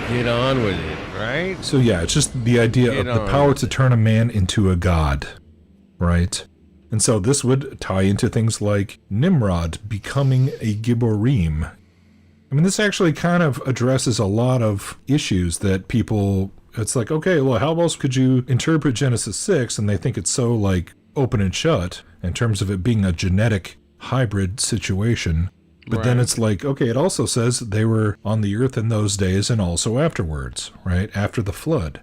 Get on with it, right? So yeah, it's just the idea Get of the on power with to it. turn a man into a god, right? And so this would tie into things like Nimrod becoming a Gibborim. I mean, this actually kind of addresses a lot of issues that people, it's like, okay, well, how else could you interpret Genesis 6? And they think it's so, like, open and shut in terms of it being a genetic hybrid situation. But then Right. it's like, okay, it also says they were on the earth in those days and also afterwards, right? After the flood.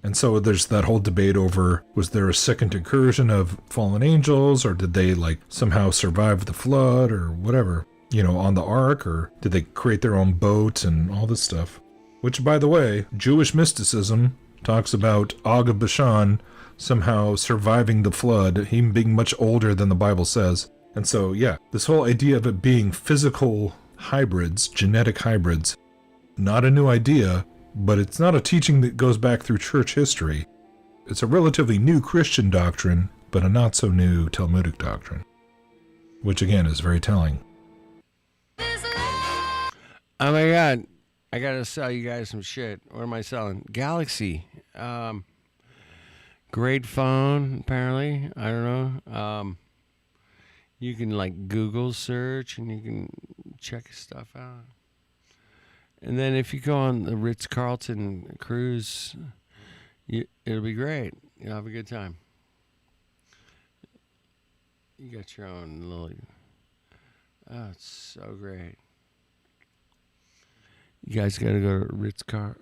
And so there's that whole debate over, was there a second incursion of fallen angels, or did they like somehow survive the flood or whatever, on the ark, or did they create their own boat and all this stuff? Which, by the way, Jewish mysticism talks about Og of Bashan somehow surviving the flood, him being much older than the Bible says. And so, yeah, this whole idea of it being physical hybrids, genetic hybrids, not a new idea, but it's not a teaching that goes back through church history. It's a relatively new Christian doctrine, but a not so new Talmudic doctrine, which again is very telling. Oh my God, I gotta sell you guys some shit. What am I selling? Galaxy. Great phone, apparently. I don't know. You can like Google search and you can check stuff out. And then if you go on the Ritz-Carlton cruise, it'll be great. You'll have a good time. You got your own little... Oh, it's so great. You guys got to go to Ritz-Carlton.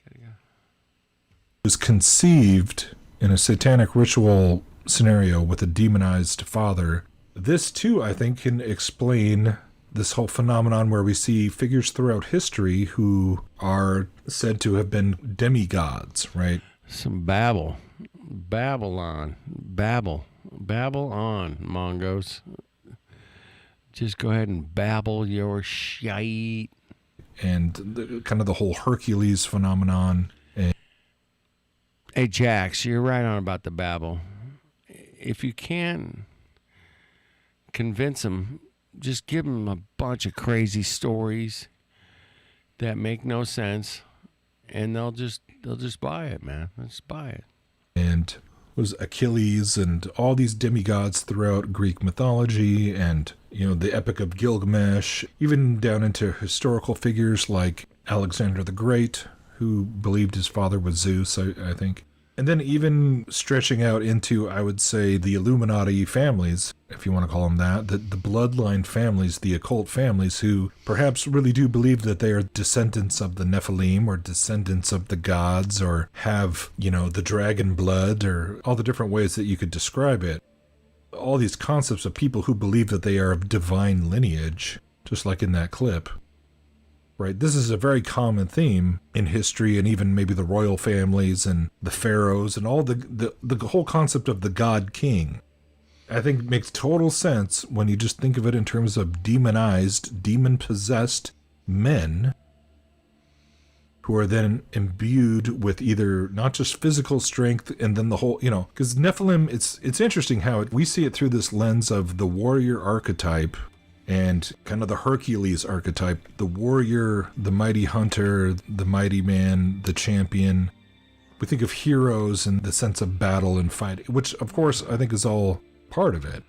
Gotta go. It was conceived in a satanic ritual scenario with a demonized father. This, too, I think, can explain this whole phenomenon where we see figures throughout history who are said to have been demigods, right? Some babble. Babylon. Babble on, Mongos. Just go ahead and babble your shite. And kind of the whole Hercules phenomenon. Hey, Jax, you're right on about the babble. If you can convince them, just give them a bunch of crazy stories that make no sense, and they'll just buy it, man. They'll just buy it. And was Achilles and all these demigods throughout Greek mythology, and the Epic of Gilgamesh, even down into historical figures like Alexander the Great, who believed his father was Zeus, I think. And then even stretching out into, I would say, the Illuminati families, if you want to call them that, the bloodline families, the occult families, who perhaps really do believe that they are descendants of the Nephilim or descendants of the gods, or have, the dragon blood, or all the different ways that you could describe it. All these concepts of people who believe that they are of divine lineage, just like in that clip. Right, this is a very common theme in history, and even maybe the royal families and the pharaohs and all the whole concept of the god king. I think it makes total sense when you just think of it in terms of demonized, demon-possessed men who are then imbued with either not just physical strength and then the whole, because Nephilim, it's interesting how we see it through this lens of the warrior archetype. And kind of the Hercules archetype, the warrior, the mighty hunter, the mighty man, the champion. We think of heroes and the sense of battle and fight, which of course I think is all part of it.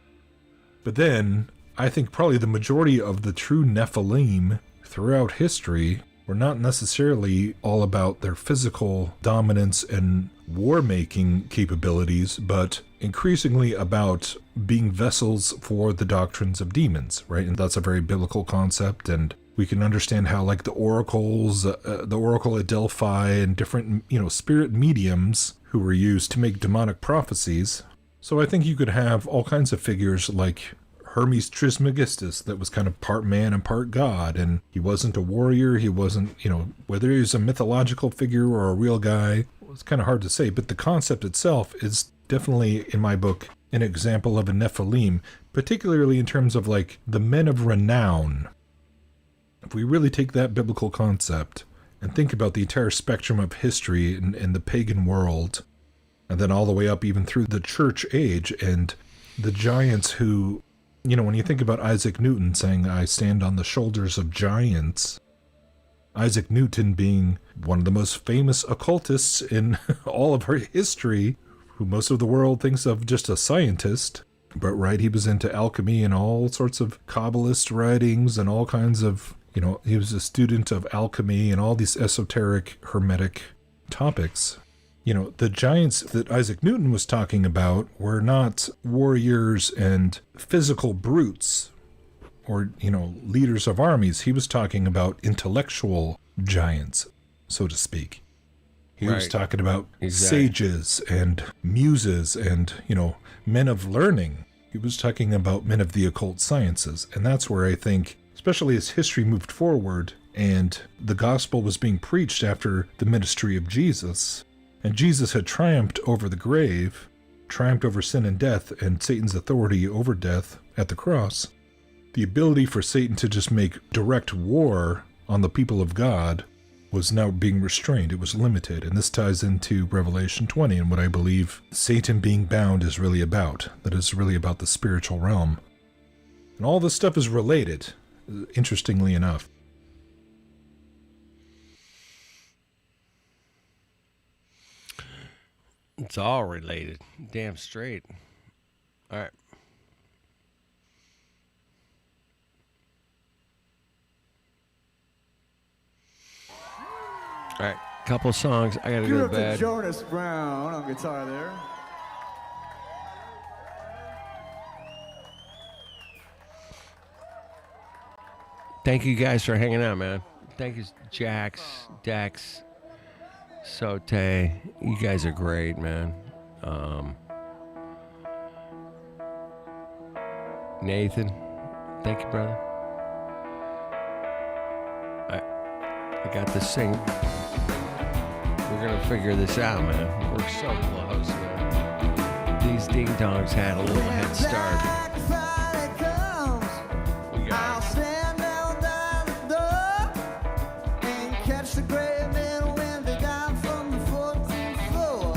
But then I think probably the majority of the true Nephilim throughout history were not necessarily all about their physical dominance and war-making capabilities, but increasingly about being vessels for the doctrines of demons, right? And that's a very biblical concept, and we can understand how, like, the oracles, the oracle at Delphi, and different, spirit mediums who were used to make demonic prophecies. So I think you could have all kinds of figures like Hermes Trismegistus that was kind of part man and part god, and he wasn't a warrior, he wasn't, whether he was a mythological figure or a real guy, it's kind of hard to say, but the concept itself is definitely, in my book, an example of a Nephilim, particularly in terms of, like, the men of renown. If we really take that biblical concept and think about the entire spectrum of history in the pagan world, and then all the way up even through the church age, and the giants who, when you think about Isaac Newton saying, "I stand on the shoulders of giants," Isaac Newton being one of the most famous occultists in all of our history, who most of the world thinks of just a scientist, but right, he was into alchemy and all sorts of Kabbalist writings and all kinds of, he was a student of alchemy and all these esoteric, hermetic topics. The giants that Isaac Newton was talking about were not warriors and physical brutes or, leaders of armies. He was talking about intellectual giants, so to speak. He was Right. talking about Exactly. sages and muses and, men of learning. He was talking about men of the occult sciences. And that's where I think, especially as history moved forward and the gospel was being preached after the ministry of Jesus, and Jesus had triumphed over the grave, triumphed over sin and death and Satan's authority over death at the cross, the ability for Satan to just make direct war on the people of God was now being restrained. It was limited. And this ties into Revelation 20 and what I believe Satan being bound is really about. That is really about the spiritual realm. And all this stuff is related, interestingly enough. It's all related. Damn straight. All right. All right. Couple songs. I gotta Give go it to up to bed. Jonas Brown on guitar there. Thank you guys for hanging out, man. Thank you, Jax, Dex, Sote. You guys are great, man. Nathan, thank you, brother. I got this thing. We're gonna figure this out, man. We're so close, man. These ding dongs had a little head start. We got I'll stand down the door and catch the gray men when they down from the 14th floor.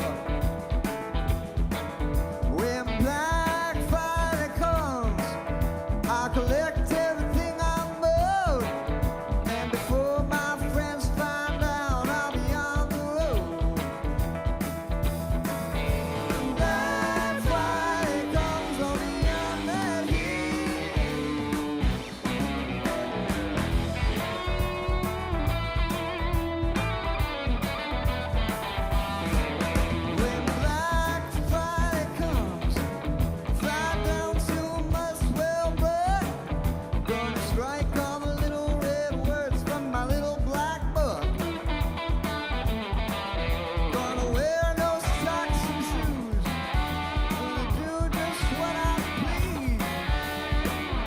When Black Friday comes, I'll collect everything I mowed, and before my friends find out, I'll be on the road. Black Friday comes, I'll be on that heat. When Black Friday comes, fly down to Muswell, but gonna strike all the little red words from my little black book. Gonna wear no socks and shoes. Gonna do just what I please.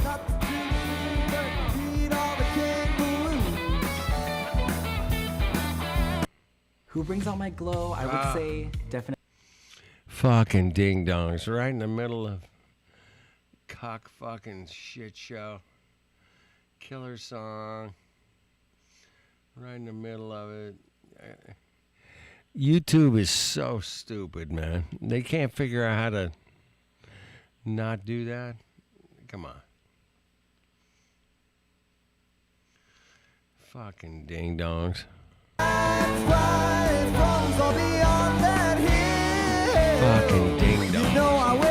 Not the chicken, but feed all the kangaroos. Who brings out my glow? I would say definitely. fucking ding dongs right in the middle of cock fucking shit show. Killer song. Right in the middle of it. YouTube is so stupid, man. They can't figure out how to not do that. Come on. Fucking ding dongs. Friday comes, I'll be on that hill. Fucking ding You dongs. know I will.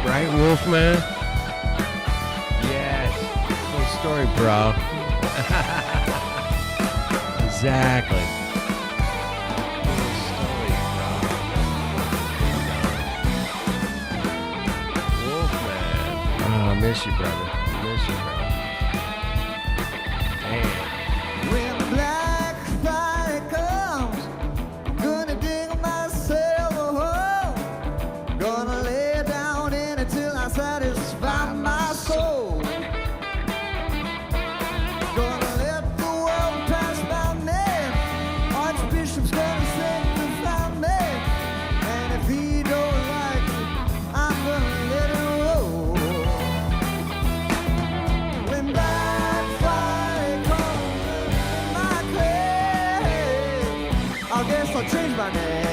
Right, Wolfman? Yes. Cool story, bro. Exactly. Cool story, bro. Wolfman. Oh, I miss you, brother. I miss you, brother. Damn. When Black Friday comes, I'm gonna dig myself a hole. Gonna lay down in it till I satisfy my soul. Gonna let the world pass by me. Archbishop's gonna sanctify me. And if he don't like it, I'm gonna let it roll. When Black Friday comes in my grave, I guess I'll change my name.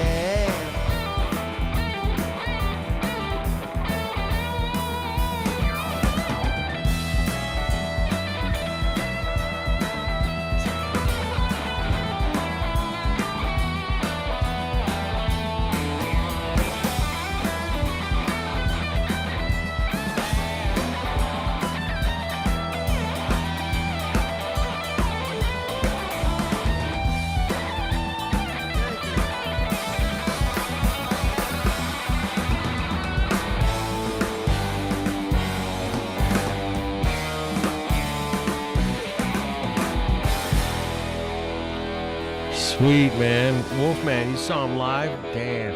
Sweet, man. Wolfman, you saw him live? Damn.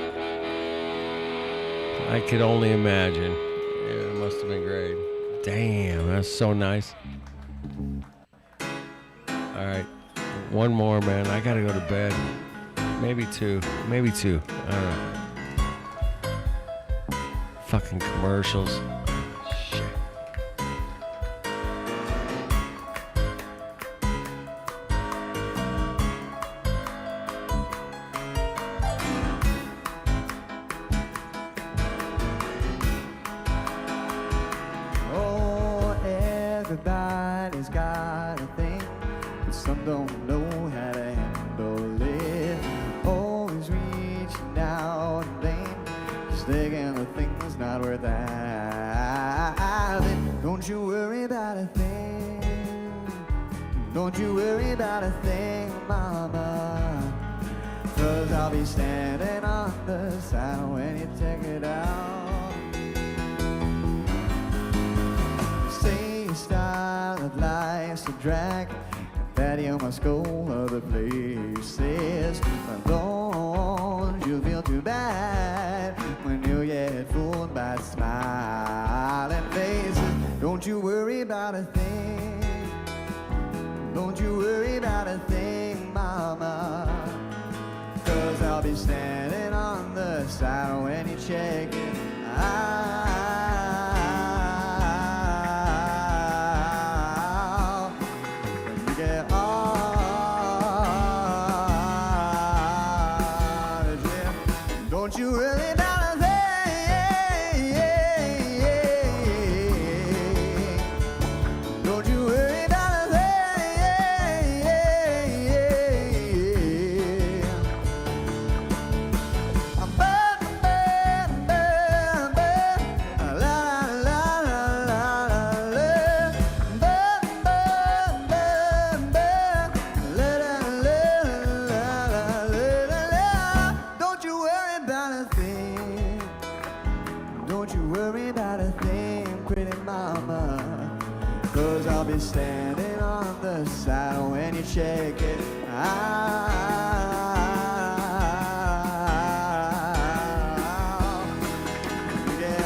I could only imagine. Yeah, it must have been great. Damn, that's so nice. All right. One more, man. I gotta go to bed. Maybe two. Maybe two. I don't know. Fucking commercials. Shit. Oh, everybody's got a thing, but some don't know how to handle it. Always reaching out in vain, just thinking the thing's not worth having. Don't you worry about a thing. Don't you worry about a thing, mama. 'Cause I'll be standing on the side when you take it out. Say your style of life's a drag, that you must go other places. But don't you feel too bad when you get fooled by smiling faces. Don't you worry about a thing. Don't you worry about a thing, mama. 'Cause I'll be standing on the side when you check it out. When you get out of jail. Don't you worry about a thing. Don't you worry about a thing. Don't you worry about a thing. Don't you worry about a thing, pretty mama. 'Cause I'll be standing on the side when you check it out. Yeah,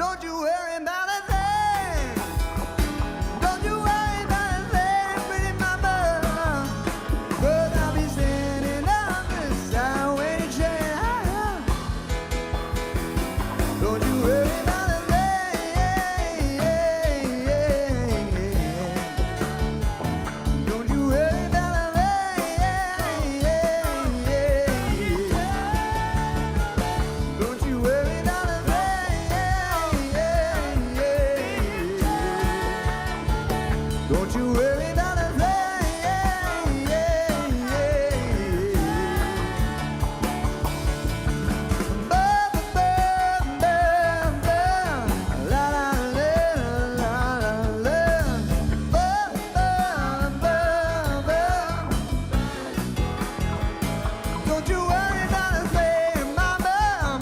don't you worry about a thing. Don't you worry about a thing, pretty mama. 'Cause I'll be standing on the side when you check it out. Don't you worry about a thing. Don't you worry about a thing. Don't you worry about a thing. Don't you worry about a Don't you worry about a thing, mama.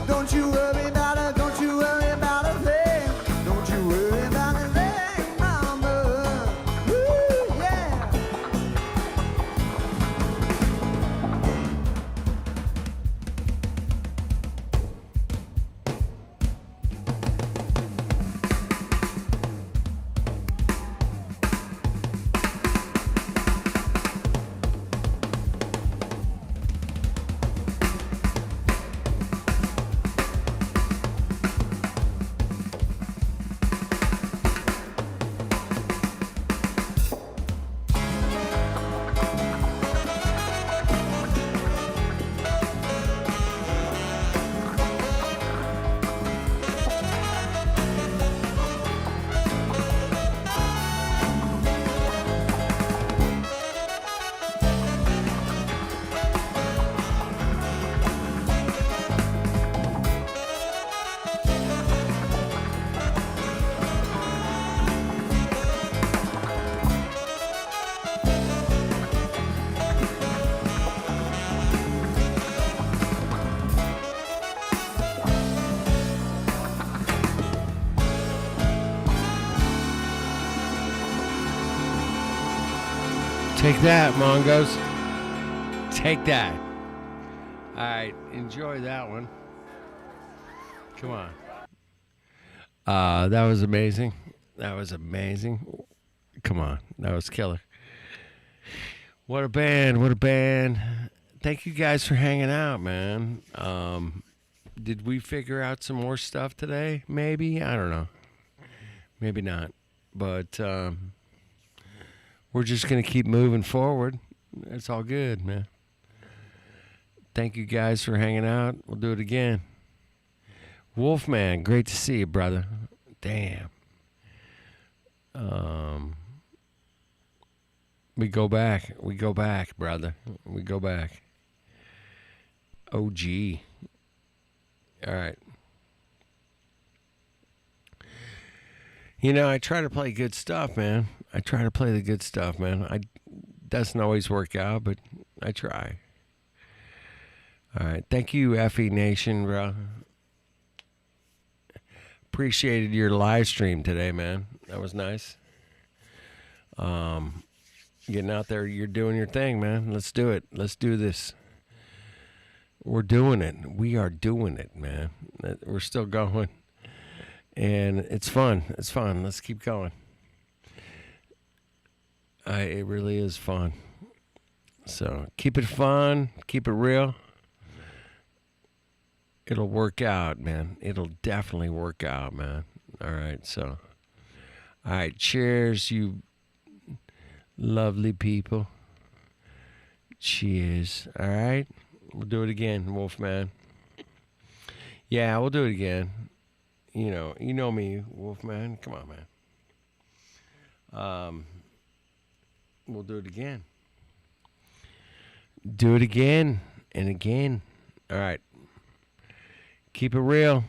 Don't you worry about a, don't you worry about a thing. Don't you worry about a thing, mama. Take that, Mongos. Take that. All right, enjoy that one. Come on. That was amazing. That was amazing. Come on, that was killer. What a band, what a band. Thank you guys for hanging out, man. Did we figure out some more stuff today? Maybe, I don't know. Maybe not. But we're just going to keep moving forward. It's all good, man. Thank you guys for hanging out. We'll do it again. Wolfman, great to see you, brother. Damn. We go back. We go back, brother. We go back. OG. All right. You know, I try to play good stuff, man. I try to play the good stuff, man. Doesn't always work out, but I try. All right. Thank you, FE Nation, bro. Appreciated your live stream today, man. That was nice. Getting out there, you're doing your thing, man. Let's do it. Let's do this. We're doing it. We are doing it, man. We're still going. And it's fun. It's fun. Let's keep going. It really is fun. So keep it fun. Keep it real. It'll work out, man. It'll definitely work out, man. All right, so. All right, cheers, you lovely people. Cheers. All right, we'll do it again, Wolfman. Yeah, we'll do it again. You know me, Wolfman. Come on, man. We'll do it again. Do it again and again. All right. Keep it real.